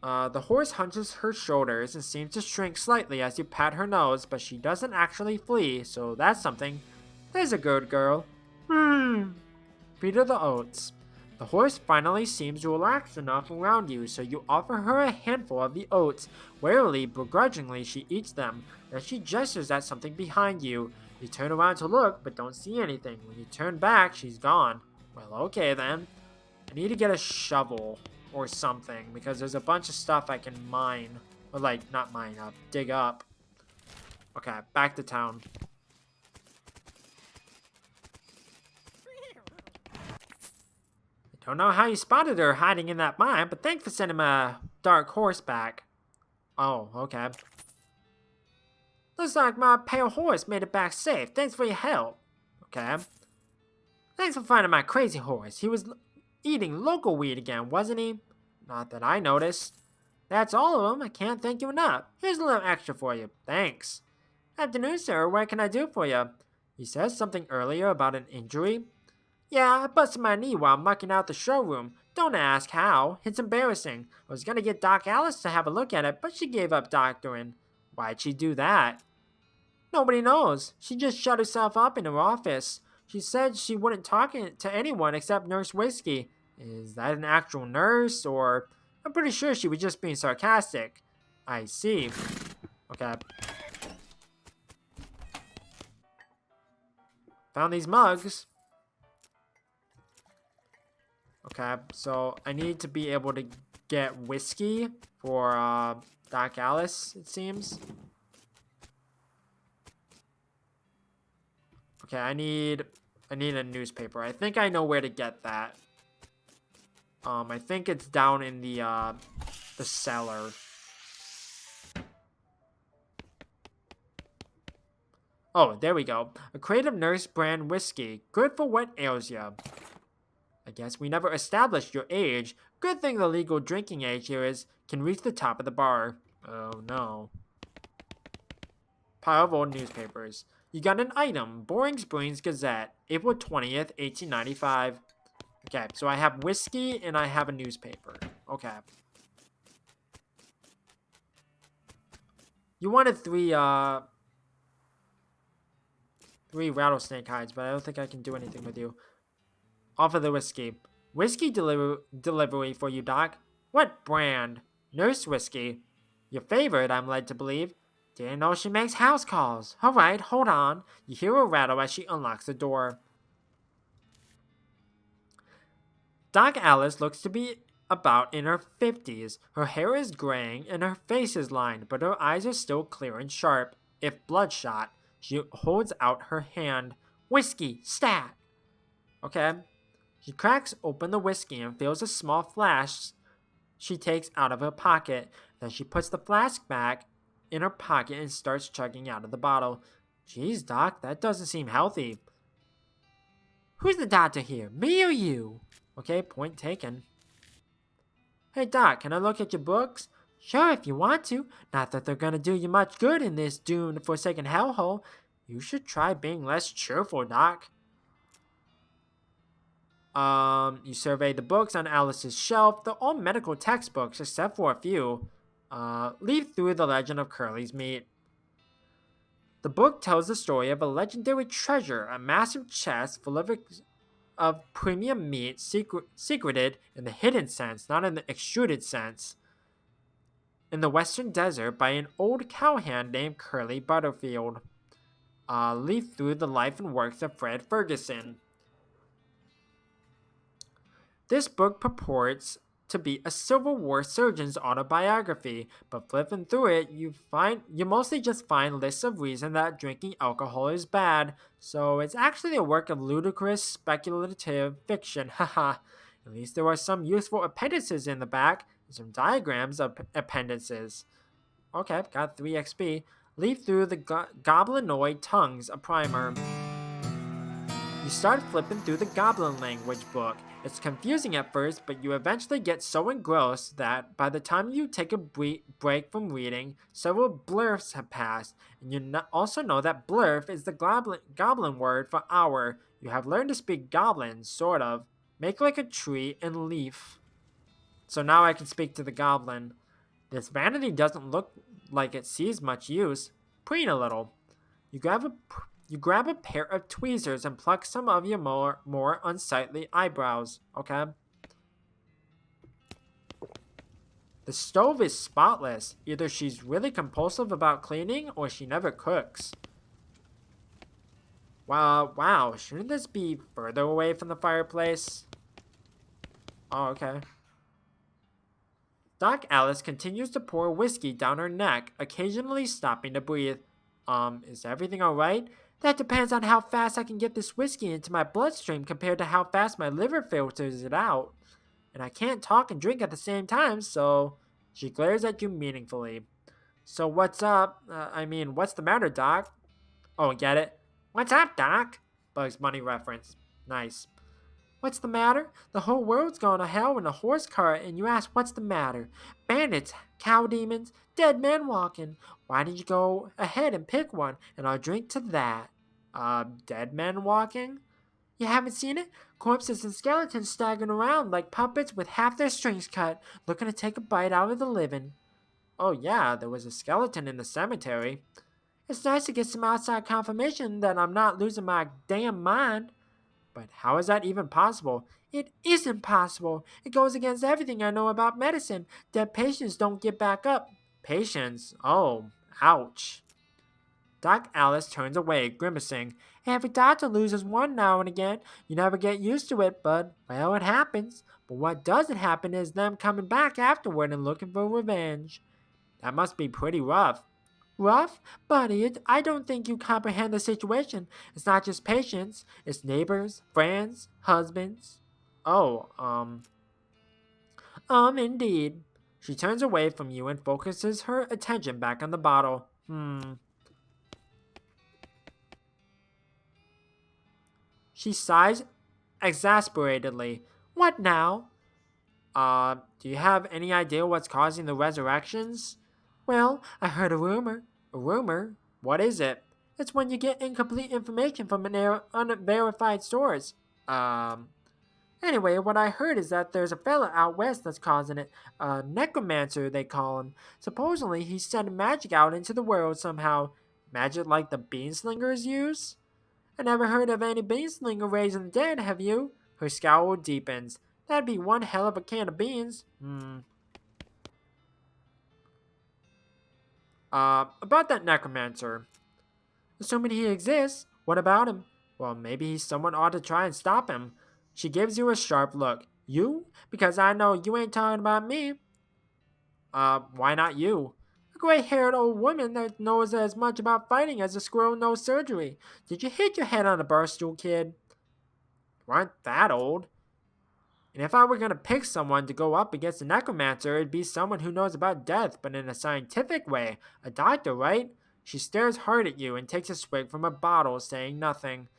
The horse hunches her shoulders and seems to shrink slightly as you pat her nose, but she doesn't actually flee, so that's something. There's a good girl. Feed her the oats. The horse finally seems relaxed enough around you, so you offer her a handful of the oats. Warily, begrudgingly, she eats them. Then she gestures at something behind you. You turn around to look, but don't see anything. When you turn back, she's gone. Well, okay then. I need to get a shovel or something, because there's a bunch of stuff I can mine. Or not mine up, dig up. Okay, back to town. Don't know how you spotted her hiding in that mine, but thanks for sending my dark horse back. Oh, okay. Looks like my pale horse made it back safe. Thanks for your help. Okay. Thanks for finding my crazy horse. He was eating local weed again, wasn't he? Not that I noticed. That's all of them. I can't thank you enough. Here's a little extra for you. Thanks. Afternoon, sir. What can I do for you? You said something earlier about an injury. Yeah, I busted my knee while mucking out the showroom. Don't ask how. It's embarrassing. I was gonna get Doc Alice to have a look at it, but she gave up doctoring. Why'd she do that? Nobody knows. She just shut herself up in her office. She said she wouldn't talk to anyone except Nurse Whiskey. Is that an actual nurse, or... I'm pretty sure she was just being sarcastic. I see. Okay. Found these mugs. Okay, so I need to be able to get whiskey for Doc Alice, it seems. Okay, I need a newspaper. I think I know where to get that. I think it's down in the cellar. Oh, there we go. A crate of Nurse brand whiskey. Good for what ails ya. I guess we never established your age. Good thing the legal drinking age here can reach the top of the bar. Oh no. Pile of old newspapers. You got an item. Boring Springs Gazette, April 20th, 1895. Okay, so I have whiskey and I have a newspaper. Okay. You wanted three rattlesnake hides, but I don't think I can do anything with you. Offer the whiskey. Whiskey delivery for you, Doc. What brand? Nurse whiskey. Your favorite, I'm led to believe. Didn't know she makes house calls. Alright, hold on. You hear a rattle as she unlocks the door. Doc Alice looks to be about in her 50s. Her hair is graying and her face is lined, but her eyes are still clear and sharp, if bloodshot. She holds out her hand. Whiskey, stat! Okay. She cracks open the whiskey and fills a small flask she takes out of her pocket. Then she puts the flask back in her pocket and starts chugging out of the bottle. Geez, Doc, that doesn't seem healthy. Who's the doctor here, me or you? Okay, point taken. Hey, Doc, can I look at your books? Sure, if you want to. Not that they're gonna do you much good in this doomed forsaken hellhole. You should try being less cheerful, Doc. You survey the books on Alice's shelf. They're all medical textbooks, except for a few. Leaf through The Legend of Curly's Meat. The book tells the story of a legendary treasure, a massive chest full of premium meat secreted in the hidden sense, not in the extruded sense, in the western desert by an old cowhand named Curly Butterfield. Leaf through the life and works of Fred Ferguson. This book purports to be a Civil War surgeon's autobiography, but flipping through it, you mostly just find lists of reasons that drinking alcohol is bad. So it's actually a work of ludicrous speculative fiction. Haha. At least there are some useful appendices in the back, and some diagrams of appendices. Okay, got 3 XP. Leaf through the goblinoid tongues, a primer. You start flipping through the goblin language book. It's confusing at first, but you eventually get so engrossed that by the time you take a break from reading, several blurfs have passed, and you also know that blurf is the goblin word for hour. You have learned to speak goblin, sort of. Make like a tree and leaf. So now I can speak to the goblin. This vanity doesn't look like it sees much use. Preen a little. You grab a pair of tweezers and pluck some of your more unsightly eyebrows, okay? The stove is spotless. Either she's really compulsive about cleaning or she never cooks. Wow, shouldn't this be further away from the fireplace? Oh, okay. Doc Alice continues to pour whiskey down her neck, occasionally stopping to breathe. Is everything alright? That depends on how fast I can get this whiskey into my bloodstream compared to how fast my liver filters it out. And I can't talk and drink at the same time, so... She glares at you meaningfully. So what's up? What's the matter, Doc? Oh, get it? What's up, Doc? Bugs Bunny reference. Nice. What's the matter? The whole world's gone to hell in a horse cart, and you ask what's the matter? Bandits, cow demons, dead men walking. Why did you go ahead and pick one, and I'll drink to that. Dead men walking? You haven't seen it? Corpses and skeletons staggering around like puppets with half their strings cut, looking to take a bite out of the living. Oh yeah, there was a skeleton in the cemetery. It's nice to get some outside confirmation that I'm not losing my damn mind. But how is that even possible? It isn't possible. It goes against everything I know about medicine. Dead patients don't get back up. Patients? Oh, ouch. Doc Alice turns away, grimacing. Every doctor loses one now and again. You never get used to it, but, well, it happens. But what doesn't happen is them coming back afterward and looking for revenge. That must be pretty rough. Rough? Buddy, I don't think you comprehend the situation. It's not just patients. It's neighbors, friends, husbands. Oh, indeed. She turns away from you and focuses her attention back on the bottle. She sighs exasperatedly. What now? Do you have any idea what's causing the resurrections? Well, I heard a rumor. A rumor? What is it? It's when you get incomplete information from unverified source. Anyway, what I heard is that there's a fella out west that's causing it. A necromancer, they call him. Supposedly, he's sending magic out into the world somehow. Magic like the beanslingers use? I never heard of any beanslinger raising the dead, have you? Her scowl deepens. That'd be one hell of a can of beans. About that necromancer. Assuming he exists, what about him? Well, maybe someone ought to try and stop him. She gives you a sharp look. You? Because I know you ain't talking about me. Why not you? A gray-haired old woman that knows as much about fighting as a squirrel knows surgery. Did you hit your head on a bar stool, kid? You aren't that old. And if I were going to pick someone to go up against a necromancer, it'd be someone who knows about death, but in a scientific way. A doctor, right? She stares hard at you and takes a swig from a bottle, saying nothing.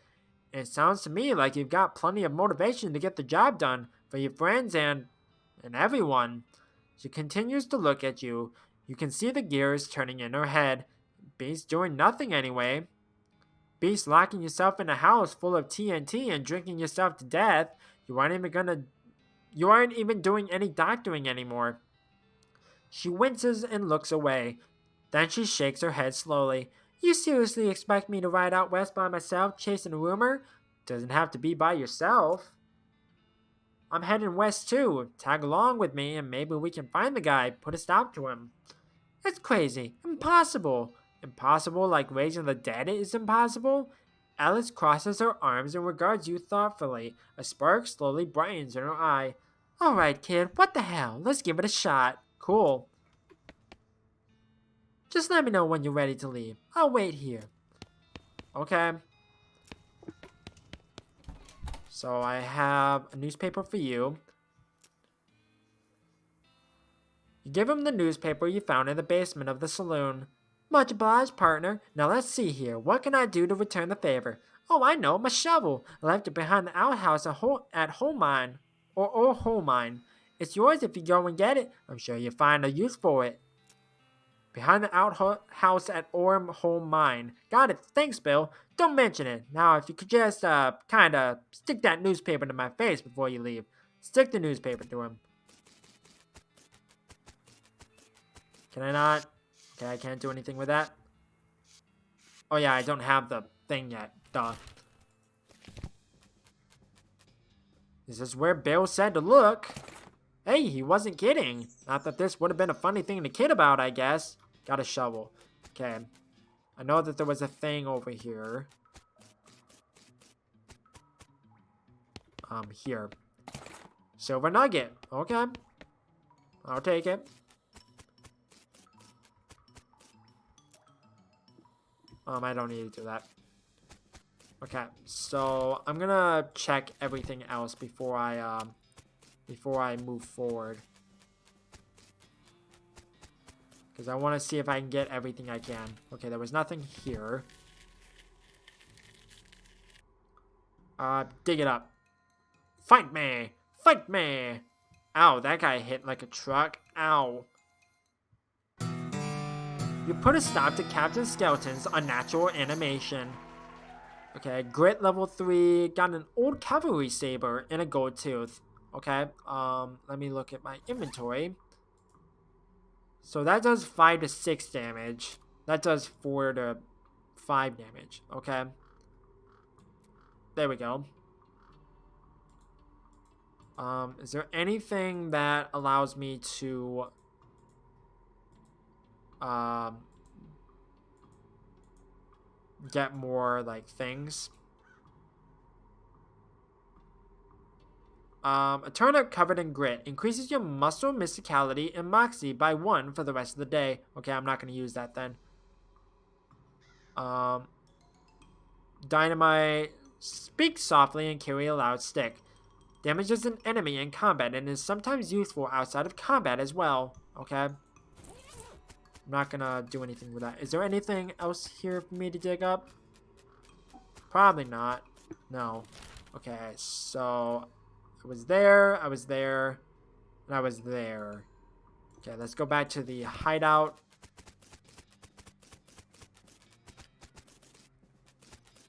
And it sounds to me like you've got plenty of motivation to get the job done, for your friends and everyone. She continues to look at you. You can see the gears turning in her head. Beast doing nothing anyway. Beast locking yourself in a house full of TNT and drinking yourself to death. You aren't even doing any doctoring anymore. She winces and looks away. Then she shakes her head slowly. You seriously expect me to ride out west by myself chasing a rumor? Doesn't have to be by yourself. I'm heading west too. Tag along with me and maybe we can find the guy, put a stop to him. It's crazy. Impossible. Impossible like raising the dead is impossible? Alice crosses her arms and regards you thoughtfully. A spark slowly brightens in her eye. Alright, kid, what the hell? Let's give it a shot. Cool. Just let me know when you're ready to leave. I'll wait here. Okay. So I have a newspaper for you. You give him the newspaper you found in the basement of the saloon. Much obliged, partner. Now let's see here. What can I do to return the favor? Oh, I know. My shovel. I left it behind the outhouse at Holmine. Or Holmine. It's yours if you go and get it. I'm sure you'll find a use for it. Behind the outhouse at Orm Home Mine. Got it. Thanks, Bill. Don't mention it. Now, if you could just, kinda stick that newspaper to my face before you leave. Stick the newspaper to him. Can I not? Okay, I can't do anything with that. Oh yeah, I don't have the thing yet. Duh. This is where Bill said to look. Hey, he wasn't kidding. Not that this would have been a funny thing to kid about, I guess. Got a shovel. Okay. I know that there was a thing over here. Here. Silver nugget. Okay. I'll take it. I don't need to do that. Okay, so I'm gonna check everything else before I move forward. Because I want to see if I can get everything I can. Okay, there was nothing here. Dig it up. Fight me! Fight me! Ow, that guy hit like a truck. Ow. You put a stop to Captain Skeleton's unnatural animation. Okay, grit level 3, got an old cavalry saber and a gold tooth. Okay, let me look at my inventory. So that does 5 to 6 damage. That does 4 to 5 damage. Okay. There we go. Is there anything that allows me to get more like things? A turnip covered in grit increases your muscle, mysticality, and moxie by 1 for the rest of the day. Okay, I'm not going to use that then. Dynamite, speak softly and carry a loud stick. Damages an enemy in combat and is sometimes useful outside of combat as well. Okay. I'm not going to do anything with that. Is there anything else here for me to dig up? Probably not. No. Okay, so I was there, and I was there. Okay, let's go back to the hideout.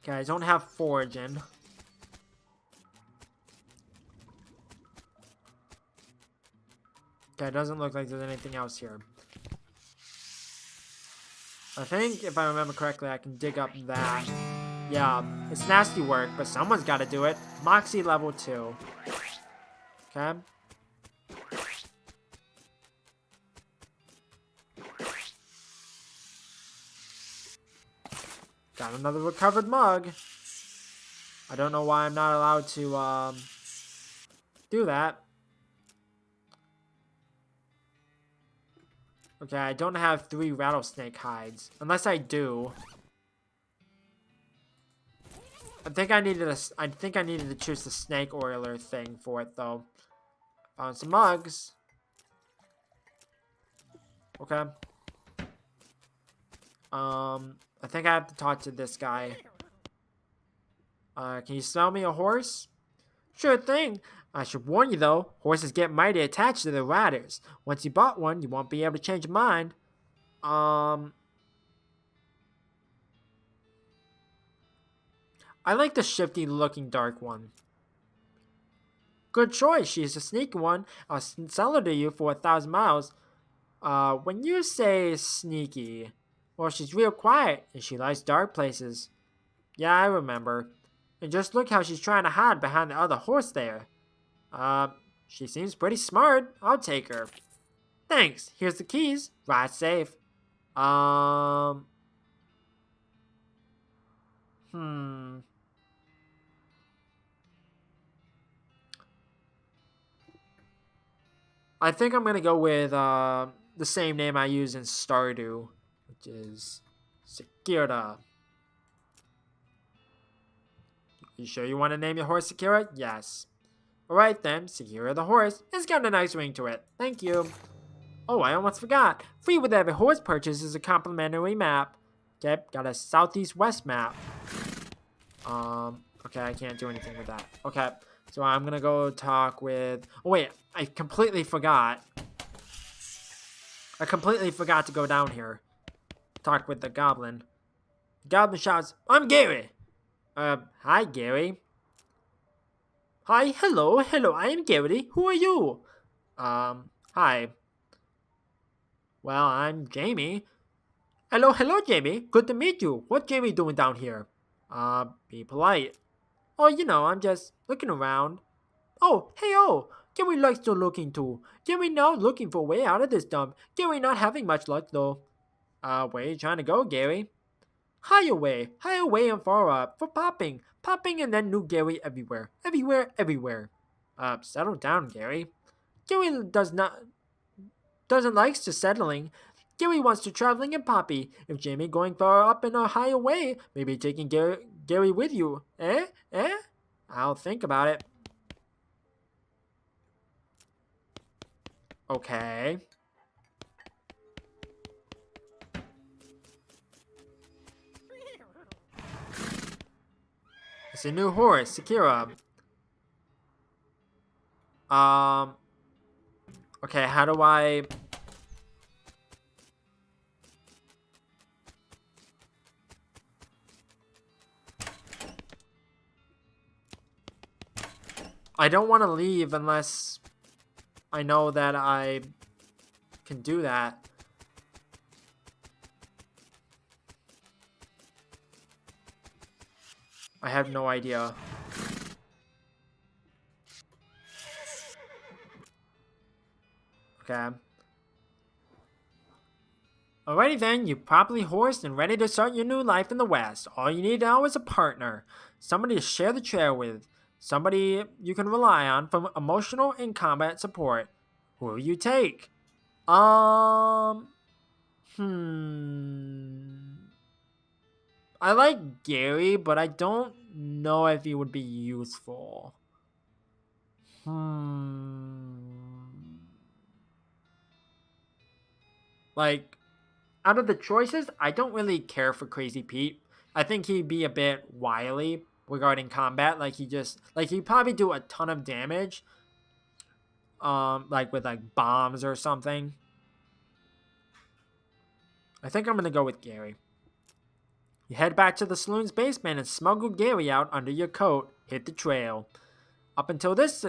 Okay, I don't have foraging. Okay, it doesn't look like there's anything else here. I think, if I remember correctly, I can dig up that. Yeah, it's nasty work, but someone's got to do it. Moxie level 2. Okay. Got another recovered mug. I don't know why I'm not allowed to, do that. Okay, I don't have 3 rattlesnake hides. Unless I do. I think I needed to choose the snake oiler thing for it though. Found some mugs. Okay. I think I have to talk to this guy. Can you sell me a horse? Sure thing. I should warn you though, horses get mighty attached to their riders. Once you bought one, you won't be able to change your mind. I like the shifty looking dark one. Good choice, she's a sneaky one. I'll sell her to you for 1,000 miles. When you say sneaky, well, she's real quiet and she likes dark places. Yeah, I remember. And just look how she's trying to hide behind the other horse there. She seems pretty smart. I'll take her. Thanks. Here's the keys. Ride safe. I think I'm gonna go with the same name I use in Stardew, which is Sekira. You sure you want to name your horse Sekira? Yes. Alright then, Sekira the horse. It's got a nice ring to it. Thank you. Oh, I almost forgot. Free with every horse purchase is a complimentary map. Okay, got a southeast west map. Okay, I can't do anything with that. Okay, so I'm gonna go talk with... Oh wait, I completely forgot. I completely forgot to go down here. Talk with the goblin. The goblin shouts, I'm Gary. Hi Gary. Hi, hello, I am Gary. Who are you? Hi. Well, I'm Jamie. Hello, Jamie. Good to meet you. What Jamie doing down here? Be polite. Oh, I'm just looking around. Oh, hey, oh. Gary likes to looking too. Gary now looking for a way out of this dump. Gary not having much luck though. Where you trying to go, Gary? High away and far up for popping. Popping and then new Gary everywhere. Everywhere. Settle down, Gary. Gary doesn't likes to settling. Gary wants to traveling and Poppy. If Jamie going far up and high away, maybe taking Gary with you. Eh? I'll think about it. Okay. It's a new horse, Sekira. Okay, how do I... I don't want to leave unless I know that I can do that. I have no idea. Okay. Alrighty then, you're properly horsed and ready to start your new life in the West. All you need now is a partner. Somebody to share the trail with. Somebody you can rely on for emotional and combat support. Who will you take? I like Gary, but I don't know if he would be useful. Like, out of the choices, I don't really care for Crazy Pete. I think he'd be a bit wily regarding combat. Like he'd probably do a ton of damage. Like with like bombs or something. I think I'm gonna go with Gary. You head back to the saloon's basement and smuggle Gary out under your coat. Hit the trail. Up until this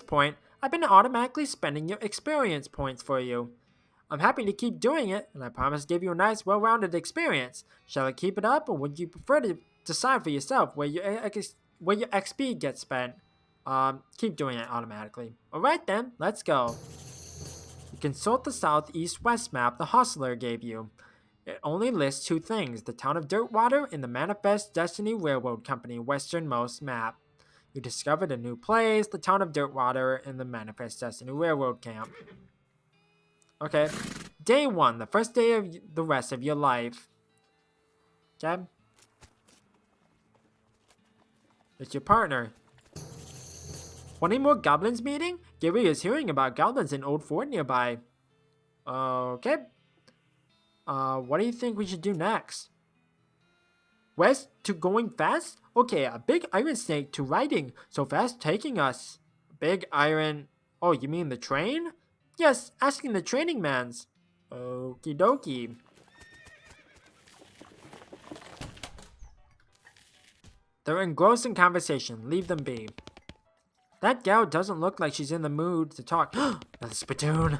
point, I've been automatically spending your experience points for you. I'm happy to keep doing it, and I promise to give you a nice, well-rounded experience. Shall I keep it up, or would you prefer to decide for yourself where your XP gets spent? Keep doing it automatically. Alright then, let's go. You consult the southeast-west map the hostler gave you. It only lists two things, the town of Dirtwater and the Manifest Destiny Railroad Company westernmost map. You discovered a new place, the town of Dirtwater and the Manifest Destiny Railroad Camp. Okay. Day 1, the first day of the rest of your life. Okay. It's your partner. Want any more goblins meeting? Gary is hearing about goblins in Old Fort nearby. Okay. What do you think we should do next? West to going fast? Okay, a big iron snake to riding. So fast taking us. Big iron... Oh, you mean the train? Yes, asking the training mans. Okie dokie. They're engrossed in conversation. Leave them be. That gal doesn't look like she's in the mood to talk. Another spittoon.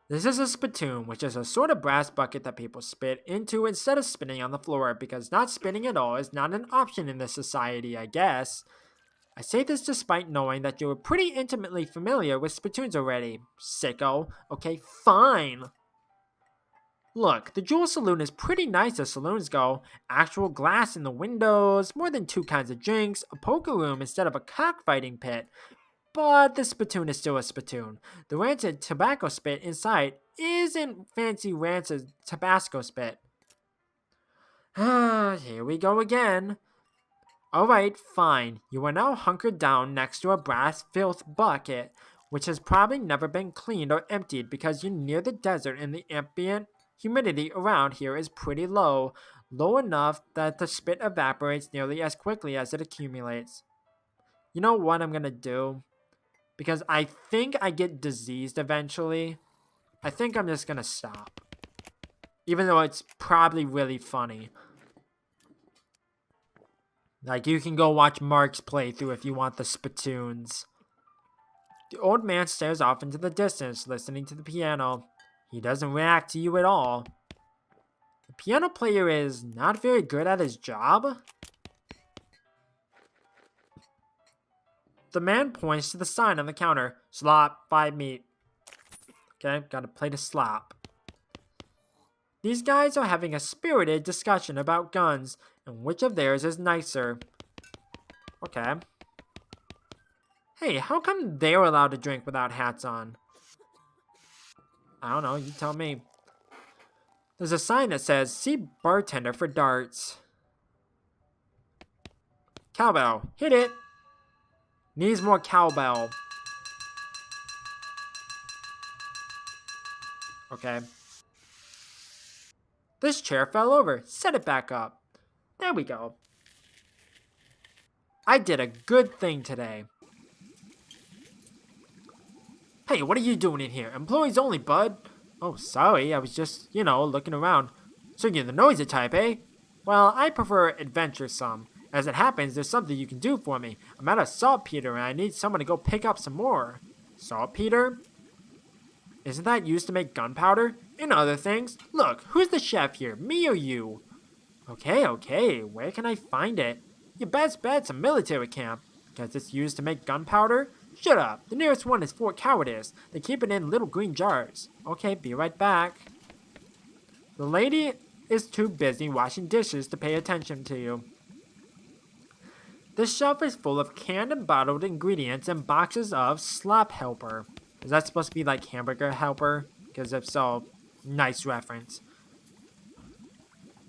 This is a spittoon, which is a sort of brass bucket that people spit into instead of spitting on the floor, because not spitting at all is not an option in this society, I guess. I say this despite knowing that you were pretty intimately familiar with spittoons already. Sicko. Okay, fine. Look, the Jewel Saloon is pretty nice as saloons go. Actual glass in the windows, more than 2 kinds of drinks, a poker room instead of a cockfighting pit. but the spittoon is still a spittoon. The rancid tobacco spit inside isn't fancy rancid Tabasco spit. Here we go again. Alright, fine. You are now hunkered down next to a brass filth bucket, which has probably never been cleaned or emptied because you're near the desert and the ambient humidity around here is pretty low, low enough that the spit evaporates nearly as quickly as it accumulates. You know what I'm gonna do? Because I think I get diseased eventually. I think I'm just gonna stop. Even though it's probably really funny. Like, you can go watch Mark's playthrough if you want the spittoons. The old man stares off into the distance, listening to the piano. He doesn't react to you at all. The piano player is not very good at his job. The man points to the sign on the counter. Slop, 5 meat. Okay, got a plate of slop. These guys are having a spirited discussion about guns and which of theirs is nicer. Okay. Hey, how come they're allowed to drink without hats on? I don't know, you tell me. There's a sign that says, see bartender for darts. Cowbell, hit it! Needs more cowbell. Okay. This chair fell over. Set it back up. There we go. I did a good thing today. Hey, what are you doing in here? Employees only, bud. Oh, sorry. I was just, looking around. So you're the noisy type, eh? Well, I prefer adventuresome. As it happens, there's something you can do for me. I'm out of saltpeter and I need someone to go pick up some more. Saltpeter? Isn't that used to make gunpowder? And other things? Look, who's the chef here? Me or you? Okay. Where can I find it? Your best bet's a military camp. Because it's used to make gunpowder? Shut up. The nearest one is Fort Cowardice. They keep it in little green jars. Okay, be right back. The lady is too busy washing dishes to pay attention to you. This shelf is full of canned and bottled ingredients and boxes of slop helper. Is that supposed to be like hamburger helper? Because if so, nice reference.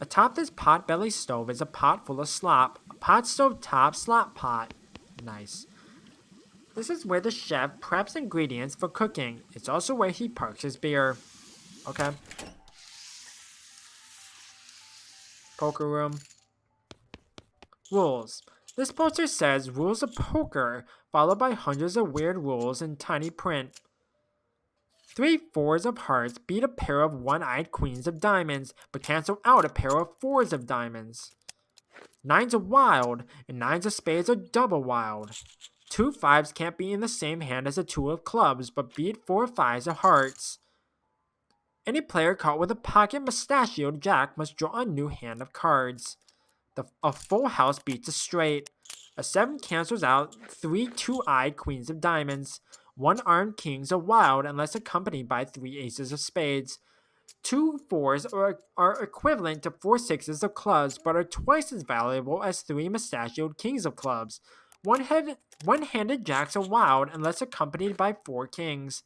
Atop this pot-belly stove is a pot full of slop. A pot stove top slop pot. Nice. This is where the chef preps ingredients for cooking. It's also where he parks his beer. Okay. Poker room. Rules. This poster says rules of poker, followed by hundreds of weird rules in tiny print. 3 fours of hearts beat a pair of one-eyed queens of diamonds, but cancel out a pair of fours of diamonds. 9s are wild, and 9s of spades are double wild. 2 5s can't be in the same hand as a 2 of clubs, but beat 4 5s of hearts. Any player caught with a pocket mustachioed jack must draw a new hand of cards. A full house beats a straight. A 7 cancels out 3 2-eyed queens of diamonds. 1 armed kings are wild unless accompanied by 3 aces of spades. 2 4s are equivalent to 4 6s of clubs, but are twice as valuable as 3 mustachioed kings of clubs. One-handed jacks are wild unless accompanied by 4 kings.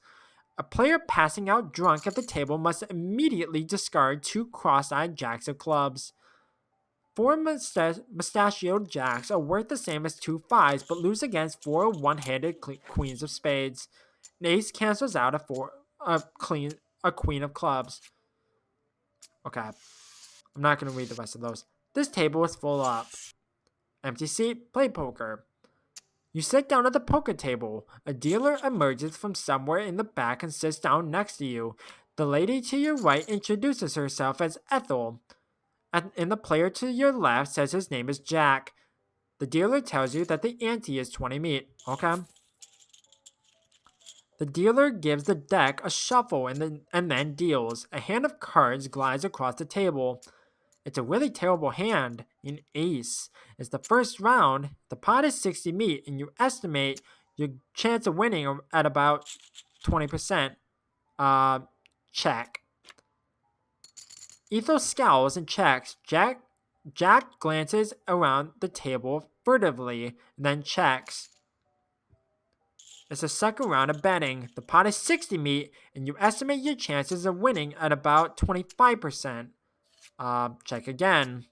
A player passing out drunk at the table must immediately discard 2 cross-eyed jacks of clubs. 4 mustachioed jacks are worth the same as 2 5s, but lose against 4 one-handed queens of spades. An ace cancels out a queen of clubs. Okay, I'm not going to read the rest of those. This table is full up. Empty seat, play poker. You sit down at the poker table. A dealer emerges from somewhere in the back and sits down next to you. The lady to your right introduces herself as Ethel. And the player to your left says his name is Jack. The dealer tells you that the ante is 20 meat. Okay. The dealer gives the deck a shuffle and then deals. A hand of cards glides across the table. It's a really terrible hand. An ace. It's the first round. The pot is 60 meat, and you estimate your chance of winning at about 20%. Check. Ethel scowls and checks. Jack glances around the table furtively, then checks. It's the second round of betting. The pot is 60 meat, and you estimate your chances of winning at about 25%. Check again.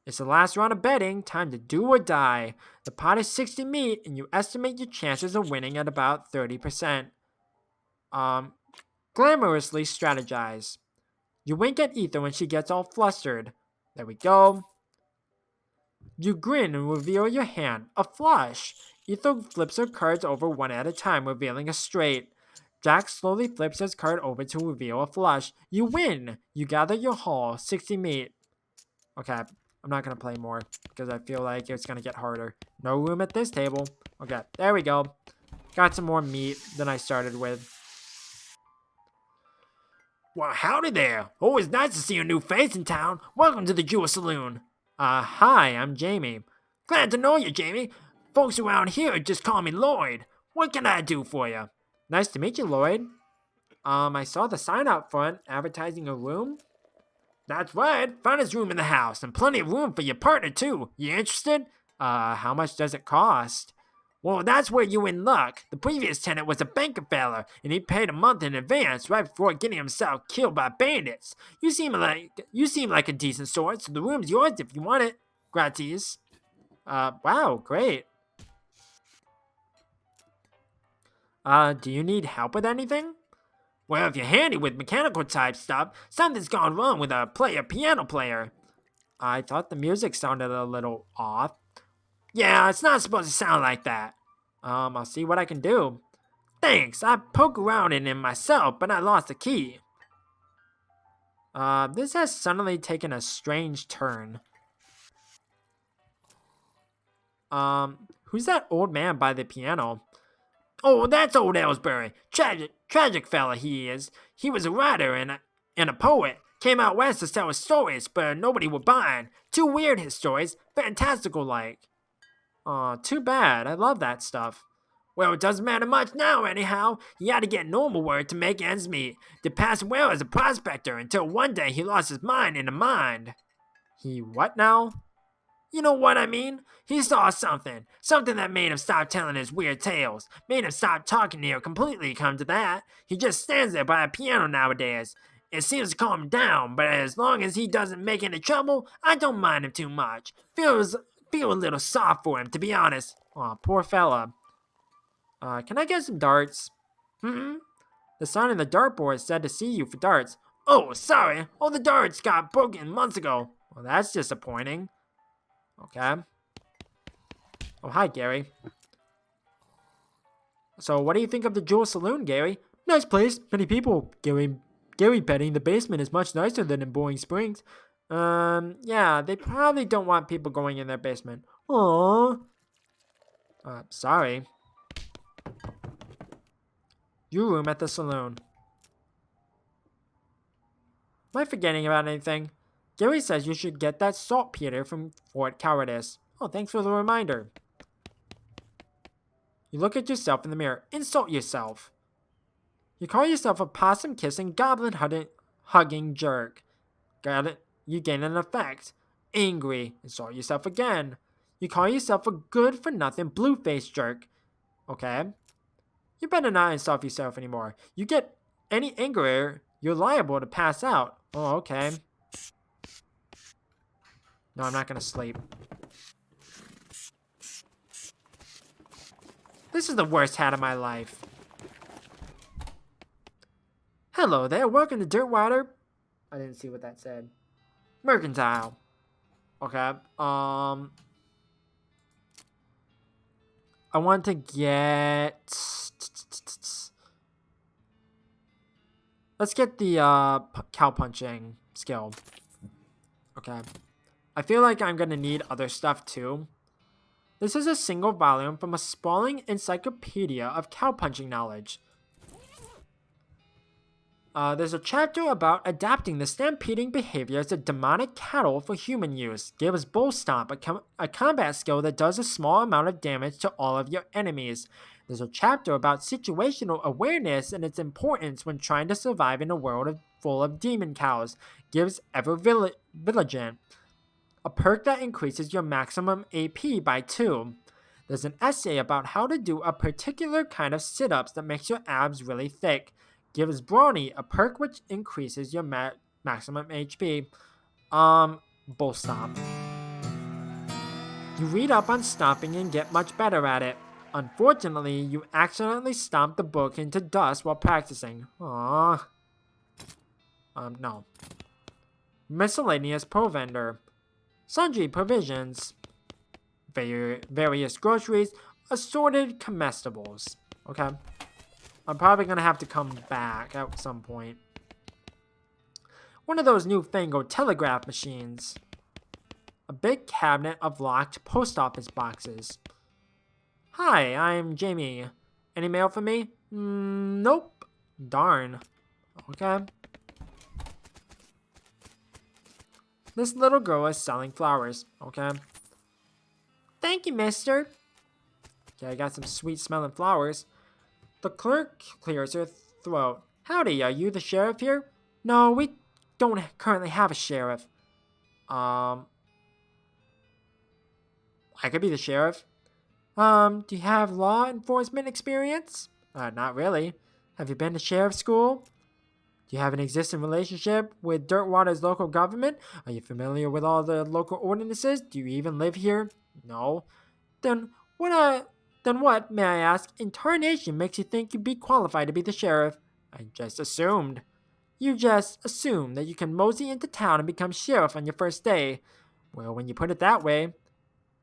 It's the last round of betting. Time to do or die. The pot is 60 meat, and you estimate your chances of winning at about 30%. Glamorously strategize. You wink at Ether when she gets all flustered. There we go. You grin and reveal your hand. A flush. Ether flips her cards over one at a time, revealing a straight. Jack slowly flips his card over to reveal a flush. You win. You gather your haul. 60 meat. Okay, I'm not going to play more because I feel like it's going to get harder. No room at this table. Okay, there we go. Got some more meat than I started with. Well, howdy there. Always nice to see a new face in town. Welcome to the Jewel Saloon. Hi, I'm Jamie. Glad to know you, Jamie. Folks around here just call me Lloyd. What can I do for you? Nice to meet you, Lloyd. I saw the sign out front advertising a room. That's right. Finest room in the house and plenty of room for your partner, too. You interested? How much does it cost? Well, that's where you in luck. The previous tenant was a banker fella, and he paid a month in advance right before getting himself killed by bandits. You seem like a decent sort, so the room's yours if you want it. Gratis. Wow, great. Do you need help with anything? Well, if you're handy with mechanical type stuff, something's gone wrong with a piano player. I thought the music sounded a little off. Yeah, it's not supposed to sound like that. I'll see what I can do. Thanks, I poked around in it myself, but I lost the key. This has suddenly taken a strange turn. Who's that old man by the piano? Oh, that's old Ellsbury. Tragic fella he is. He was a writer and a poet. Came out west to sell his stories, but nobody would buy 'em. Too weird his stories, fantastical like. Aw, too bad. I love that stuff. Well, it doesn't matter much now, anyhow. He had to get normal work to make ends meet. Did pass well as a prospector until one day he lost his mind in a mine. He what now? You know what I mean? He saw something that made him stop telling his weird tales, made him stop talking near completely, come to that. He just stands there by a piano nowadays. It seems to calm him down, but as long as he doesn't make any trouble, I don't mind him too much. Feel a little soft for him, to be honest. Aw, poor fella. Can I get some darts? The sign on the dartboard said to see you for darts. Oh, sorry. All the darts got broken months ago. Well, that's disappointing. Okay. Oh, hi, Gary. So, what do you think of the Jewel Saloon, Gary? Nice place. Many people. Gary betting the basement is much nicer than in Boring Springs. Yeah, they probably don't want people going in their basement. Aww. Sorry. Your room at the saloon. Am I forgetting about anything? Gary says you should get that saltpeter from Fort Cowardice. Oh, thanks for the reminder. You look at yourself in the mirror. Insult yourself. You call yourself a possum-kissing, goblin-hugging jerk. Got it? You gain an effect. Angry. Insult yourself again. You call yourself a good-for-nothing blue-faced jerk. Okay. You better not insult yourself anymore. You get any angrier, you're liable to pass out. Oh, okay. No, I'm not gonna sleep. This is the worst hat of my life. Hello there, welcome to Dirtwater. I didn't see what that said. Mercantile. Okay, I want to get... Let's get the cow punching skill. Okay. I feel like I'm going to need other stuff too. This is a single volume from a sprawling encyclopedia of cow punching knowledge. There's a chapter about adapting the stampeding behaviors of demonic cattle for human use. Gives Bull Stomp, a combat skill that does a small amount of damage to all of your enemies. There's a chapter about situational awareness and its importance when trying to survive in a world full of demon cows. Gives Ever Vigilant, a perk that increases your maximum AP by 2. There's an essay about how to do a particular kind of sit-ups that makes your abs really thick. Gives Brawny a perk which increases your maximum HP. Bull stop. You read up on stomping and get much better at it. Unfortunately, you accidentally stomped the book into dust while practicing. Aww. No. Miscellaneous provender. Sundry provisions. Various groceries. Assorted comestibles. Okay. I'm probably going to have to come back at some point. One of those newfangled telegraph machines. A big cabinet of locked post office boxes. Hi, I'm Jamie. Any mail for me? Nope. Darn. Okay. This little girl is selling flowers. Okay. Thank you, mister. Okay, I got some sweet smelling flowers. The clerk clears her throat. Howdy, are you the sheriff here? No, we don't currently have a sheriff. I could be the sheriff. Do you have law enforcement experience? Not really. Have you been to sheriff school? Do you have an existing relationship with Dirtwater's local government? Are you familiar with all the local ordinances? Do you even live here? No. Then what, may I ask, in tarnation makes you think you'd be qualified to be the sheriff? I just assumed. You just assume that you can mosey into town and become sheriff on your first day. Well, when you put it that way,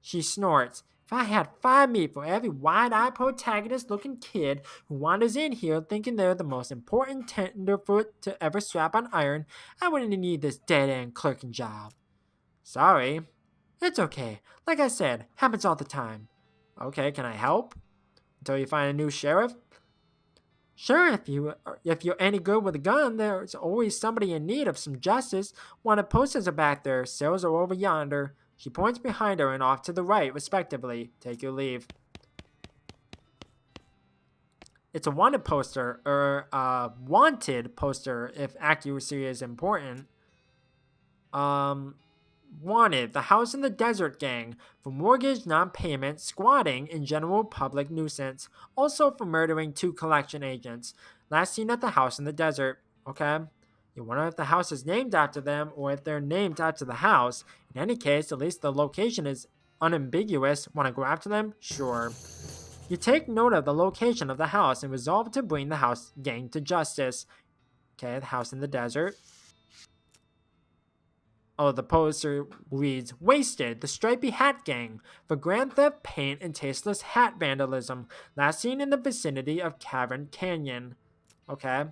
she snorts. If I had 5 meat for every wide-eyed protagonist-looking kid who wanders in here thinking they're the most important tenderfoot to ever strap on iron, I wouldn't need this dead-end clerking job. Sorry. It's okay. Like I said, happens all the time. Okay, can I help? Until you find a new sheriff? Sure, if you're any good with a gun, there's always somebody in need of some justice. Wanted posters are back there, sales are over yonder. She points behind her and off to the right, respectively. Take your leave. It's a wanted poster, or wanted poster if accuracy is important. Wanted, the House in the Desert Gang, for mortgage non-payment, squatting, and general public nuisance. Also for murdering 2 collection agents. Last seen at the house in the desert. Okay. You wonder if the house is named after them or if they're named after the house. In any case, at least the location is unambiguous. Want to go after them? Sure. You take note of the location of the house and resolve to bring the house gang to justice. Okay, the house in the desert. Oh, the poster reads, Wasted, the Stripy Hat Gang, for grand theft, paint, and tasteless hat vandalism, last seen in the vicinity of Cavern Canyon. Okay.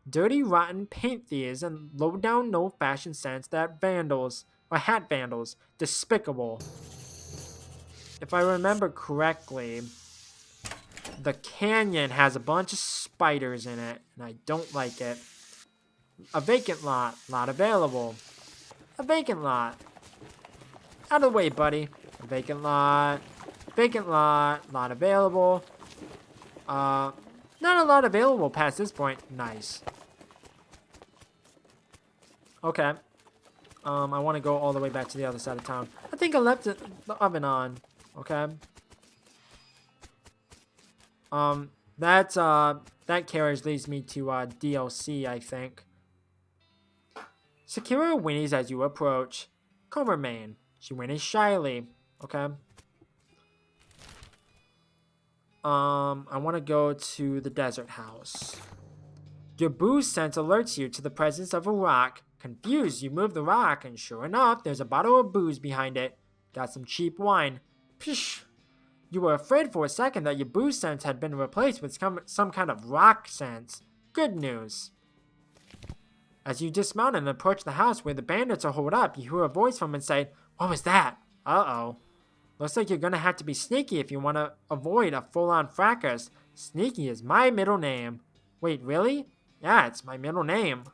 Dirty, rotten paint thieves and low-down, no-fashion sense that vandals, or hat vandals, despicable. If I remember correctly, the canyon has a bunch of spiders in it, and I don't like it. A vacant lot, not available. A vacant lot. Out of the way, buddy. A vacant lot. Vacant lot. Not available. Not a lot available past this point. Nice. Okay. I want to go all the way back to the other side of town. I think I left the oven on. Okay. That carriage leads me to DLC, I think. Sakura whinnies as you approach. Come remain. She whinnies shyly. Okay. I want to go to the desert house. Your booze sense alerts you to the presence of a rock. Confused, you move the rock, and sure enough, there's a bottle of booze behind it. Got some cheap wine. Psh! You were afraid for a second that your booze sense had been replaced with some kind of rock sense. Good news. As you dismount and approach the house where the bandits are holed up, you hear a voice from inside. What was that? Uh-oh. Looks like you're gonna have to be sneaky if you want to avoid a full-on fracas. Sneaky is my middle name. Wait, really? Yeah, it's my middle name.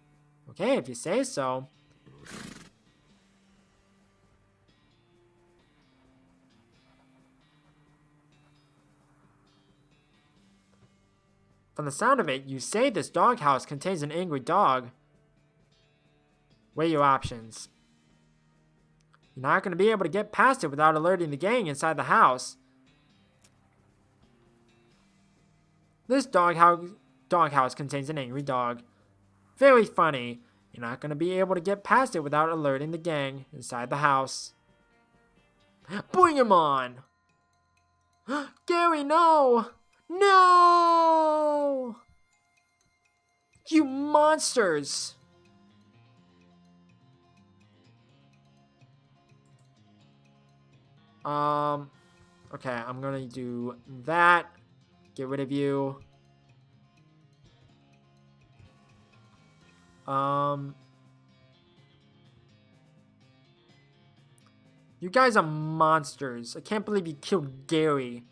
Okay, if you say so. From the sound of it, you say this doghouse contains an angry dog. Weigh your options. You're not going to be able to get past it without alerting the gang inside the house. This doghouse contains an angry dog. Very funny. You're not going to be able to get past it without alerting the gang inside the house. Bring him on! Gary, no! No! You monsters! Okay, I'm gonna do that. Get rid of you. You guys are monsters. I can't believe you killed Gary.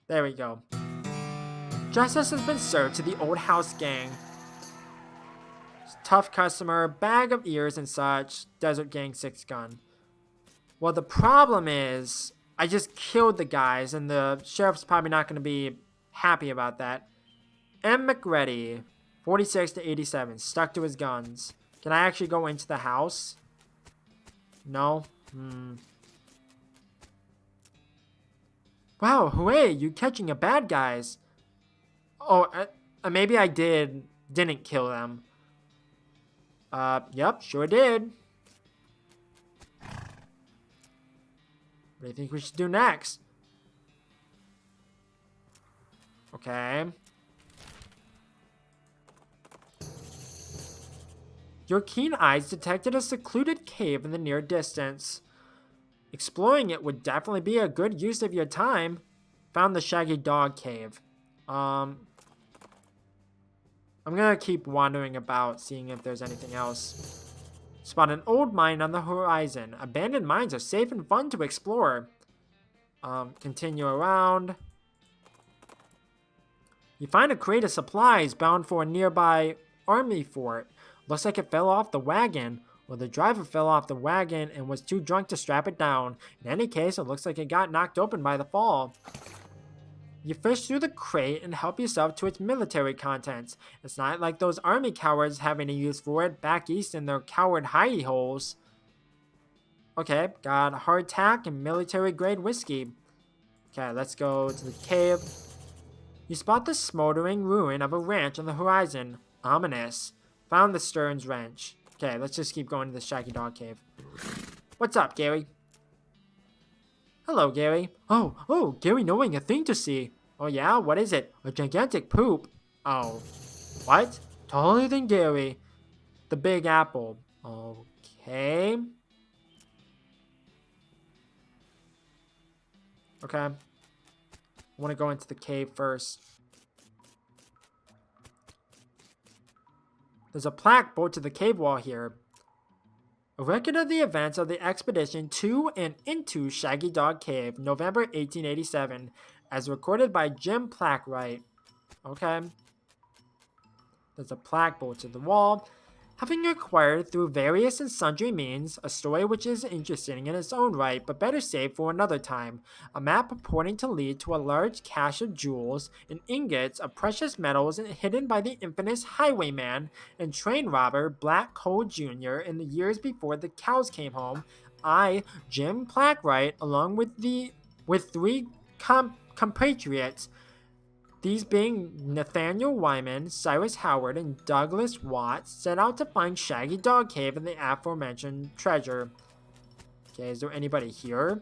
There we go. Justice has been served to the old house gang. Tough customer, bag of ears and such, Desert Gang 6-gun. Well, the problem is, I just killed the guys, and the sheriff's probably not going to be happy about that. M. McReady, 46 to 87, stuck to his guns. Can I actually go into the house? No? Wow, hooray, you catching a bad guys. Oh, maybe I didn't kill them. Yep, sure did. What do you think we should do next? Okay. Your keen eyes detected a secluded cave in the near distance. Exploring it would definitely be a good use of your time. Found the Shaggy Dog Cave. I'm gonna keep wandering about, seeing if there's anything else. Spot an old mine on the horizon. Abandoned mines are safe and fun to explore. Continue around. You find a crate of supplies bound for a nearby army fort. Looks like it fell off the wagon. Well, the driver fell off the wagon and was too drunk to strap it down. In any case, it looks like it got knocked open by the fall. You fish through the crate and help yourself to its military contents. It's not like those army cowards have any use for it back east in their coward hidey holes. Okay, got hardtack and military grade whiskey. Okay, let's go to the cave. You spot the smoldering ruin of a ranch on the horizon. Ominous. Found the Stearns wrench. Okay, let's just keep going to the Shaggy Dog Cave. What's up, Gary? Hello, Gary. Oh, Gary knowing a thing to see. Oh yeah, what is it? A gigantic poop. Oh, what? Taller than Gary. The Big Apple. Okay. Okay. I want to go into the cave first. There's a plaque bolted to the cave wall here. A record of the events of the expedition to and into Shaggy Dog Cave, November 1887, as recorded by Jim Plackwright. Okay. There's a plaque bolted to the wall. Having acquired through various and sundry means, a story which is interesting in its own right, but better saved for another time, a map purporting to lead to a large cache of jewels and ingots of precious metals hidden by the infamous highwayman and train robber Black Cole Jr. in the years before the cows came home, I, Jim Plackwright, along with three compatriots, these being Nathaniel Wyman, Cyrus Howard, and Douglas Watts, set out to find Shaggy Dog Cave and the aforementioned treasure. Okay, is there anybody here?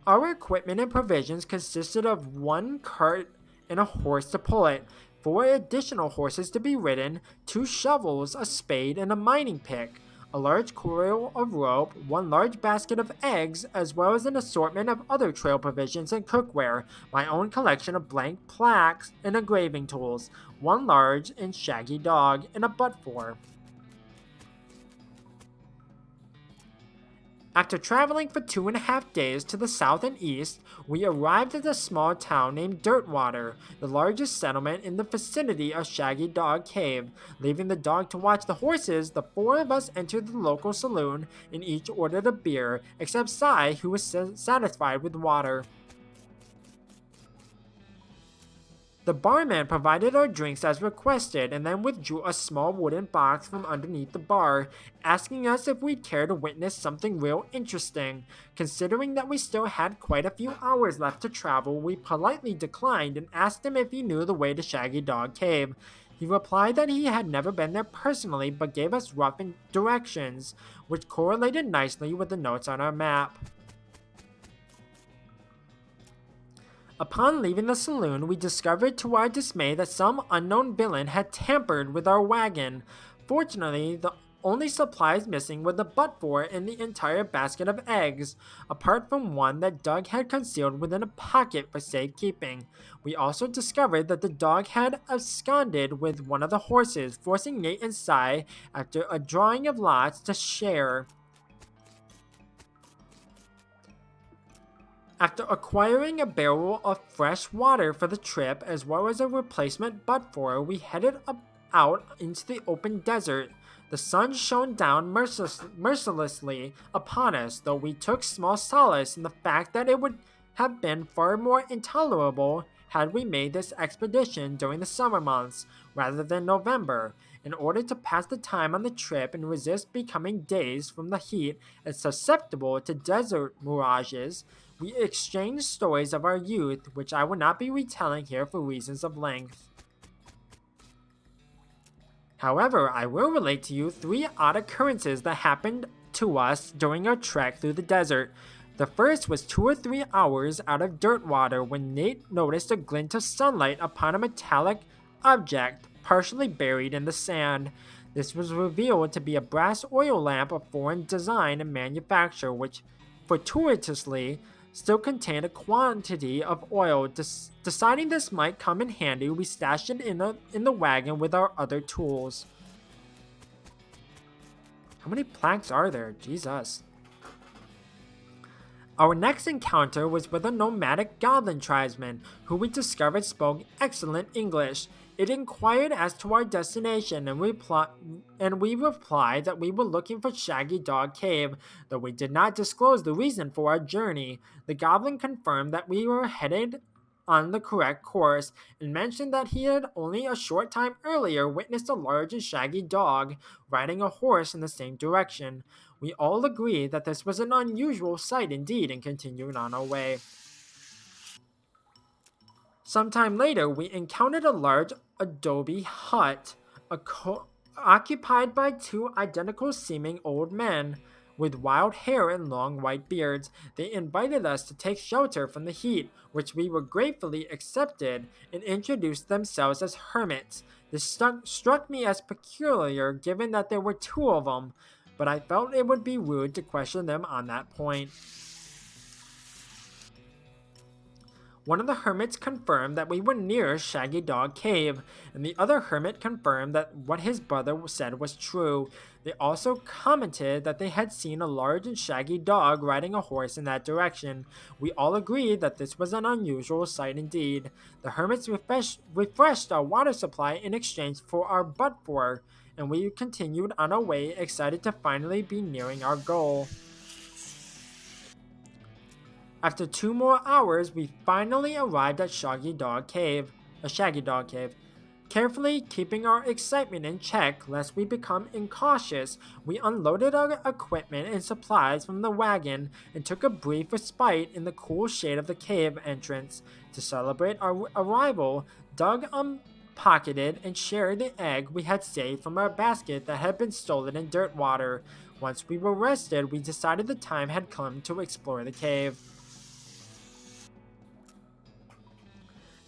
Our equipment and provisions consisted of one cart and a horse to pull it, 4 additional horses to be ridden, 2 shovels, a spade, and a mining pick, a large coil of rope, 1 large basket of eggs, as well as an assortment of other trail provisions and cookware, my own collection of blank plaques and engraving tools, 1 large and shaggy dog, and a butt-for. After traveling for 2.5 days to the south and east, we arrived at a small town named Dirtwater, the largest settlement in the vicinity of Shaggy Dog Cave. Leaving the dog to watch the horses, the 4 of us entered the local saloon and each ordered a beer, except Cy, who was satisfied with water. The barman provided our drinks as requested and then withdrew a small wooden box from underneath the bar, asking us if we'd care to witness something real interesting. Considering that we still had quite a few hours left to travel, we politely declined and asked him if he knew the way to Shaggy Dog Cave. He replied that he had never been there personally but gave us rough directions, which correlated nicely with the notes on our map. Upon leaving the saloon, we discovered to our dismay that some unknown villain had tampered with our wagon. Fortunately, the only supplies missing were the butt-for and the entire basket of eggs, apart from one that Doug had concealed within a pocket for safekeeping. We also discovered that the dog had absconded with one of the horses, forcing Nate and Cy, after a drawing of lots, to share. After acquiring a barrel of fresh water for the trip, as well as a replacement butt-for, we headed out into the open desert. The sun shone down mercilessly upon us, though we took small solace in the fact that it would have been far more intolerable had we made this expedition during the summer months rather than November. In order to pass the time on the trip and resist becoming dazed from the heat and susceptible to desert mirages, we exchanged stories of our youth, which I will not be retelling here for reasons of length. However, I will relate to you 3 odd occurrences that happened to us during our trek through the desert. The first was 2 or 3 hours out of dirt water when Nate noticed a glint of sunlight upon a metallic object partially buried in the sand. This was revealed to be a brass oil lamp of foreign design and manufacture, which fortuitously still contained a quantity of oil. Deciding this might come in handy, we stashed it in the wagon with our other tools. How many planks are there? Jesus. Our next encounter was with a nomadic goblin tribesman, who we discovered spoke excellent English. It inquired as to our destination, and we replied that we were looking for Shaggy Dog Cave, though we did not disclose the reason for our journey. The goblin confirmed that we were headed on the correct course, and mentioned that he had only a short time earlier witnessed a large and shaggy dog riding a horse in the same direction. We all agreed that this was an unusual sight indeed, and continued on our way. Sometime later, we encountered a large adobe hut, occupied by 2 identical-seeming old men with wild hair and long white beards. They invited us to take shelter from the heat, which we were gratefully accepted, and introduced themselves as hermits. This struck me as peculiar, given that there were 2 of them, but I felt it would be rude to question them on that point. One of the hermits confirmed that we were near Shaggy Dog Cave, and the other hermit confirmed that what his brother said was true. They also commented that they had seen a large and shaggy dog riding a horse in that direction. We all agreed that this was an unusual sight indeed. The hermits refreshed our water supply in exchange for our butt-for, and we continued on our way, excited to finally be nearing our goal. After 2 more hours, we finally arrived at Shaggy Dog Cave. Carefully keeping our excitement in check lest we become incautious, we unloaded our equipment and supplies from the wagon and took a brief respite in the cool shade of the cave entrance. To celebrate our arrival, Doug pocketed and shared the egg we had saved from our basket that had been stolen in dirt water. Once we were rested, we decided the time had come to explore the cave.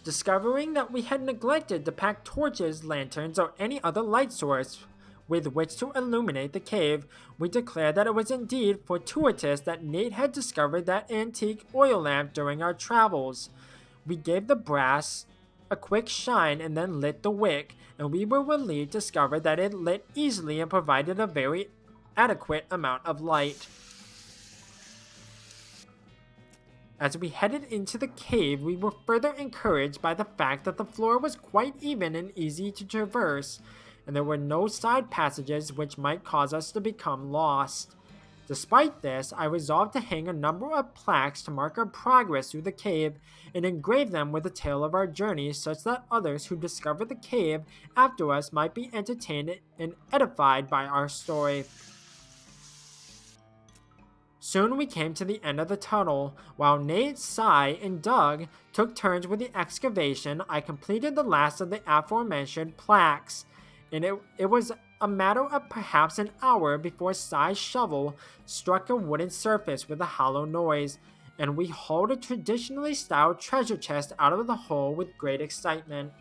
Discovering that we had neglected to pack torches, lanterns, or any other light source with which to illuminate the cave, we declared that it was indeed fortuitous that Nate had discovered that antique oil lamp during our travels. We gave the brass a quick shine and then lit the wick, and we were relieved to discover that it lit easily and provided a very adequate amount of light. As we headed into the cave, we were further encouraged by the fact that the floor was quite even and easy to traverse, and there were no side passages which might cause us to become lost. Despite this, I resolved to hang a number of plaques to mark our progress through the cave and engrave them with the tale of our journey such that others who discover the cave after us might be entertained and edified by our story. Soon we came to the end of the tunnel. While Nate, Cy, and Doug took turns with the excavation, I completed the last of the aforementioned plaques, and it was a matter of perhaps an hour before Cy's shovel struck a wooden surface with a hollow noise, and we hauled a traditionally styled treasure chest out of the hole with great excitement.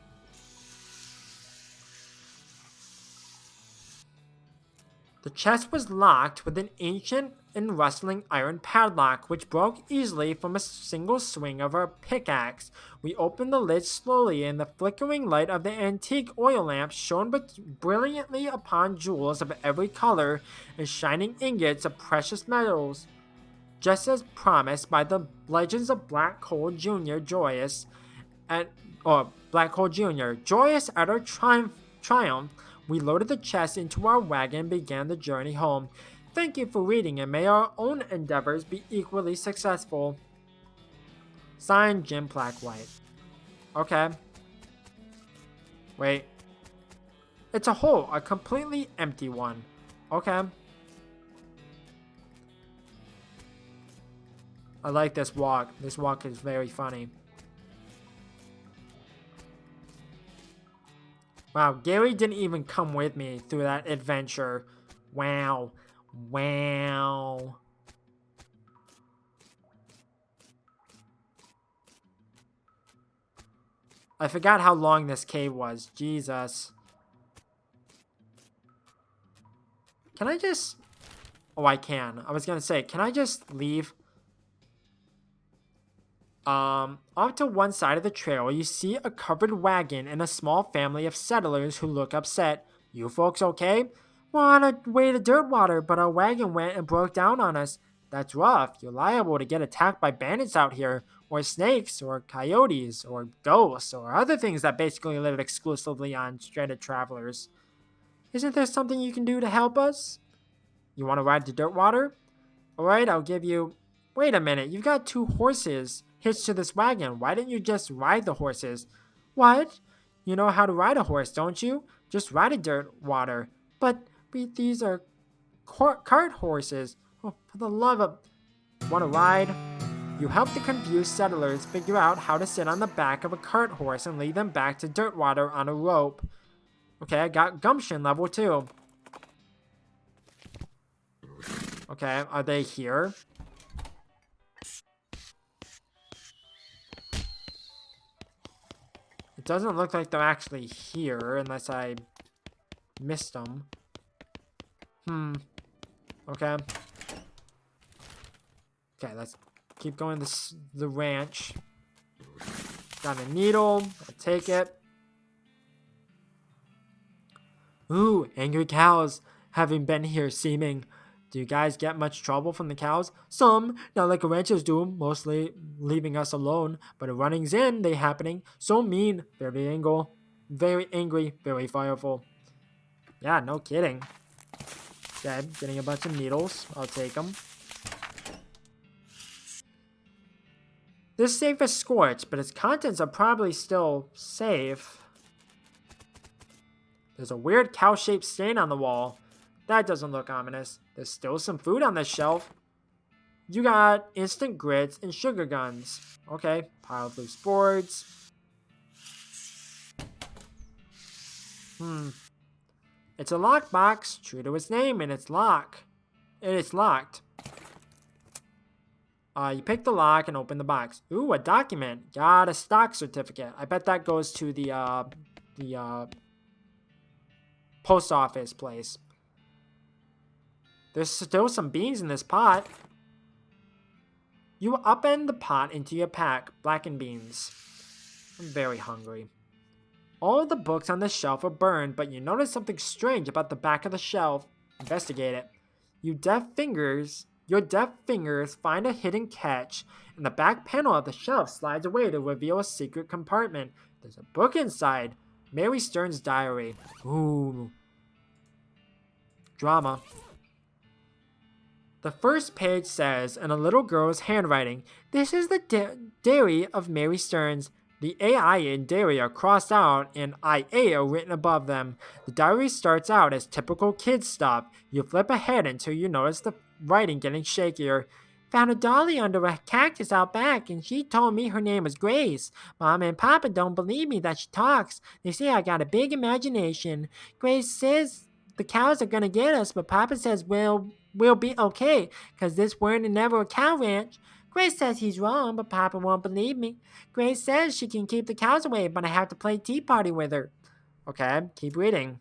The chest was locked with an ancient and rustling iron padlock, which broke easily from a single swing of our pickaxe. We opened the lid slowly, and the flickering light of the antique oil lamp shone brilliantly upon jewels of every color and shining ingots of precious metals, just as promised by the legends of Black Hole Jr. Black Hole Jr. Joyous at our triumph, we loaded the chest into our wagon and began the journey home. Thank you for reading, and may our own endeavors be equally successful. Signed, Jim Blackwhite. Okay. Wait. It's a hole, a completely empty one. Okay. I like this walk. This walk is very funny. Wow, Gary didn't even come with me through that adventure. Wow. Wow. I forgot how long this cave was. Jesus. Can I just... Oh, I can. I was gonna say, can I just leave? Off to one side of the trail, you see a covered wagon and a small family of settlers who look upset. You folks okay? We're on our way to Dirtwater, but our wagon went and broke down on us. That's rough. You're liable to get attacked by bandits out here, or snakes, or coyotes, or ghosts, or other things that basically live exclusively on stranded travelers. Isn't there something you can do to help us? You want to ride to Dirtwater? Alright, I'll give you... Wait a minute, you've got 2 horses hitched to this wagon. Why didn't you just ride the horses? What? You know how to ride a horse, don't you? Just ride a Dirtwater. But these are cart horses. Oh, for the love of... Want to ride? You help the confused settlers figure out how to sit on the back of a cart horse and lead them back to Dirtwater on a rope. Okay, I got gumption level 2. Okay, are they here? It doesn't look like they're actually here unless I missed them. Okay. Okay, let's keep going to the ranch. Got a needle. I'll take it. Ooh, angry cows. Having been here seeming. Do you guys get much trouble from the cows? Some, not like ranchers do, mostly leaving us alone. But a runnings in, they happening. So mean, very angry, very fireful. Yeah, no kidding. Okay, getting a bunch of needles. I'll take them. This safe is scorched, but its contents are probably still safe. There's a weird cow-shaped stain on the wall. That doesn't look ominous. There's still some food on this shelf. You got instant grits and sugar guns. Okay, pile of loose boards. It's a lockbox, true to its name, and it's locked. You pick the lock and open the box. Ooh, a document. Got a stock certificate. I bet that goes to the post office place. There's still some beans in this pot. You upend the pot into your pack. Blackened beans. I'm very hungry. All of the books on the shelf are burned, but you notice something strange about the back of the shelf. Investigate it. Your deft fingers find a hidden catch, and the back panel of the shelf slides away to reveal a secret compartment. There's a book inside. Mary Stern's diary. Ooh. Drama. The first page says, in a little girl's handwriting, "This is the diary of Mary Stearns. The AI and diary are crossed out and IA are written above them. The diary starts out as typical kid stuff. You flip ahead until you notice the writing getting shakier. Found a dolly under a cactus out back, and she told me her name was Grace. Mama and Papa don't believe me that she talks. They say I got a big imagination. Grace says the cows are gonna get us, but Papa says we'll be okay, 'cause this weren't never a cow ranch. Grace says he's wrong, but Papa won't believe me. Grace says she can keep the cows away, but I have to play tea party with her." Okay, keep reading.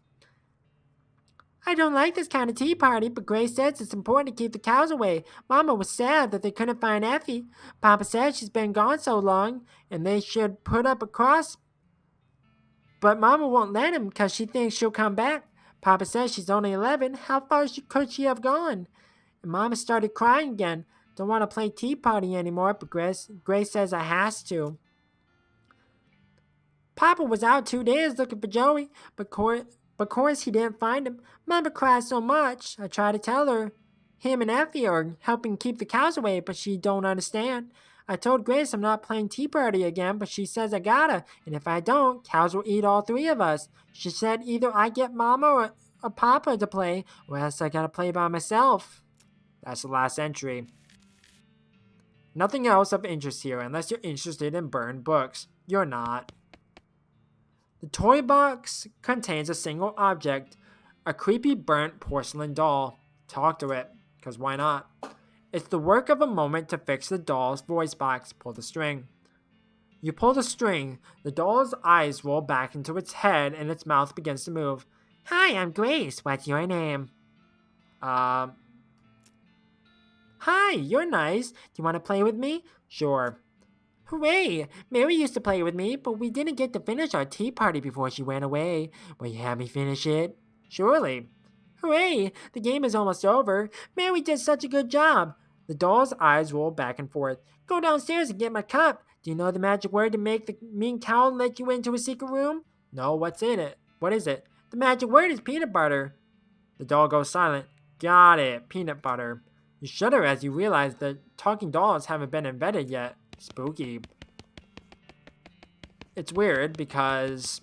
"I don't like this kind of tea party, but Grace says it's important to keep the cows away. Mama was sad that they couldn't find Effie. Papa says she's been gone so long, and they should put up a cross, but Mama won't let him because she thinks she'll come back. Papa says she's only 11. How far could she have gone?" And Mama started crying again. "Don't want to play tea party anymore, but Grace says I has to." "Papa was out 2 days looking for Joey, but course he didn't find him. Mama cries so much. I try to tell her him and Effie are helping keep the cows away, but she don't understand. I told Grace I'm not playing tea party again, but she says I gotta, and if I don't, cows will eat all three of us. She said either I get Mama or Papa to play, or else I gotta play by myself." That's the last entry. Nothing else of interest here unless you're interested in burned books. You're not. The toy box contains a single object, a creepy burnt porcelain doll. Talk to it, because why not? It's the work of a moment to fix the doll's voice box. Pull the string. You pull the string, the doll's eyes roll back into its head and its mouth begins to move. "Hi, I'm Grace. What's your name?" "Hi, you're nice. Do you want to play with me?" "Sure." "Hooray! Mary used to play with me, but we didn't get to finish our tea party before she went away. Will you have me finish it?" "Surely." "Hooray! The game is almost over. Mary did such a good job." The doll's eyes roll back and forth. "Go downstairs and get my cup. Do you know the magic word to make the mean cow let you into a secret room?" "No, what's in it?" "What is it?" "The magic word is peanut butter." The doll goes silent. "Got it, peanut butter." You shudder as you realize that talking dolls haven't been invented yet. Spooky. It's weird because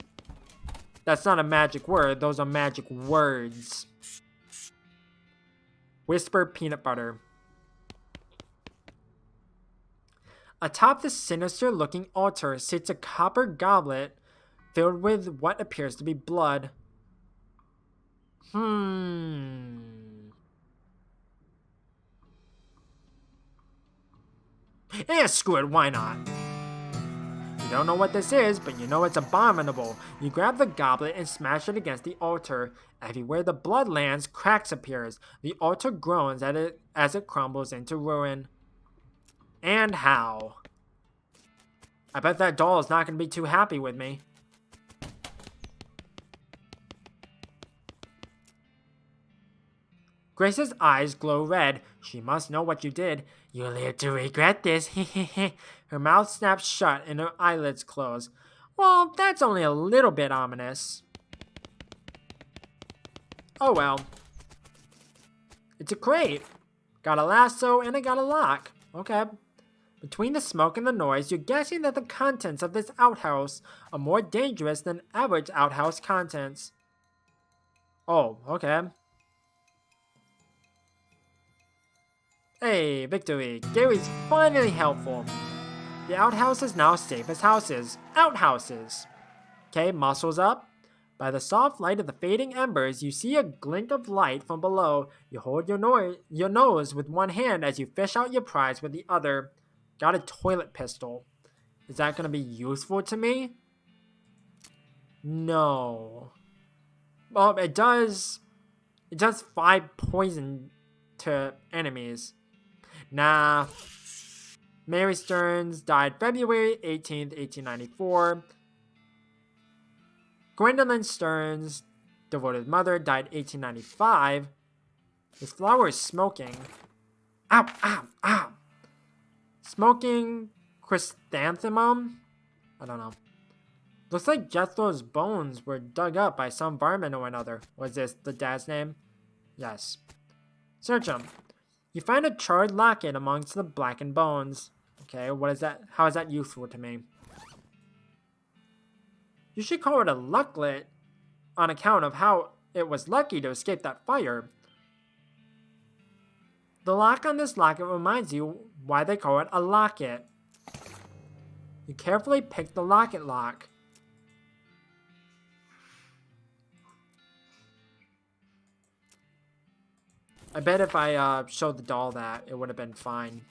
that's not a magic word, those are magic words. Whisper peanut butter. Atop the sinister-looking altar sits a copper goblet filled with what appears to be blood. Screw it, why not? You don't know what this is, but you know it's abominable. You grab the goblet and smash it against the altar. Everywhere the blood lands, cracks appears. The altar groans as it crumbles into ruin. And how? I bet that doll is not going to be too happy with me. Grace's eyes glow red. She must know what you did. You'll live to regret this. Her mouth snaps shut and her eyelids close. Well, that's only a little bit ominous. Oh well. It's a crate. Got a lasso and I got a lock. Okay. Between the smoke and the noise, you're guessing that the contents of this outhouse are more dangerous than average outhouse contents. Oh, okay. Hey, victory! Gary's finally helpful. The outhouse is now safe as houses. Outhouses! Okay, muscles up. By the soft light of the fading embers, you see a glint of light from below. You hold your nose with one hand as you fish out your prize with the other. Got a toilet pistol. Is that going to be useful to me? No. Well, it does 5 poison to enemies. Nah. Mary Stearns died February 18th, 1894. Gwendolyn Stearns, devoted mother, died 1895. This flower is smoking. Ow, ow, ow. Smoking chrysanthemum? I don't know. Looks like Jethro's bones were dug up by some varmint or another. Was this the dad's name? Yes. Search him. You find a charred locket amongst the blackened bones. Okay, what is that? How is that useful to me? You should call it a lucklet on account of how it was lucky to escape that fire. The lock on this locket reminds you why they call it a locket. You carefully pick the locket lock. I bet if I showed the doll that, it would have been fine.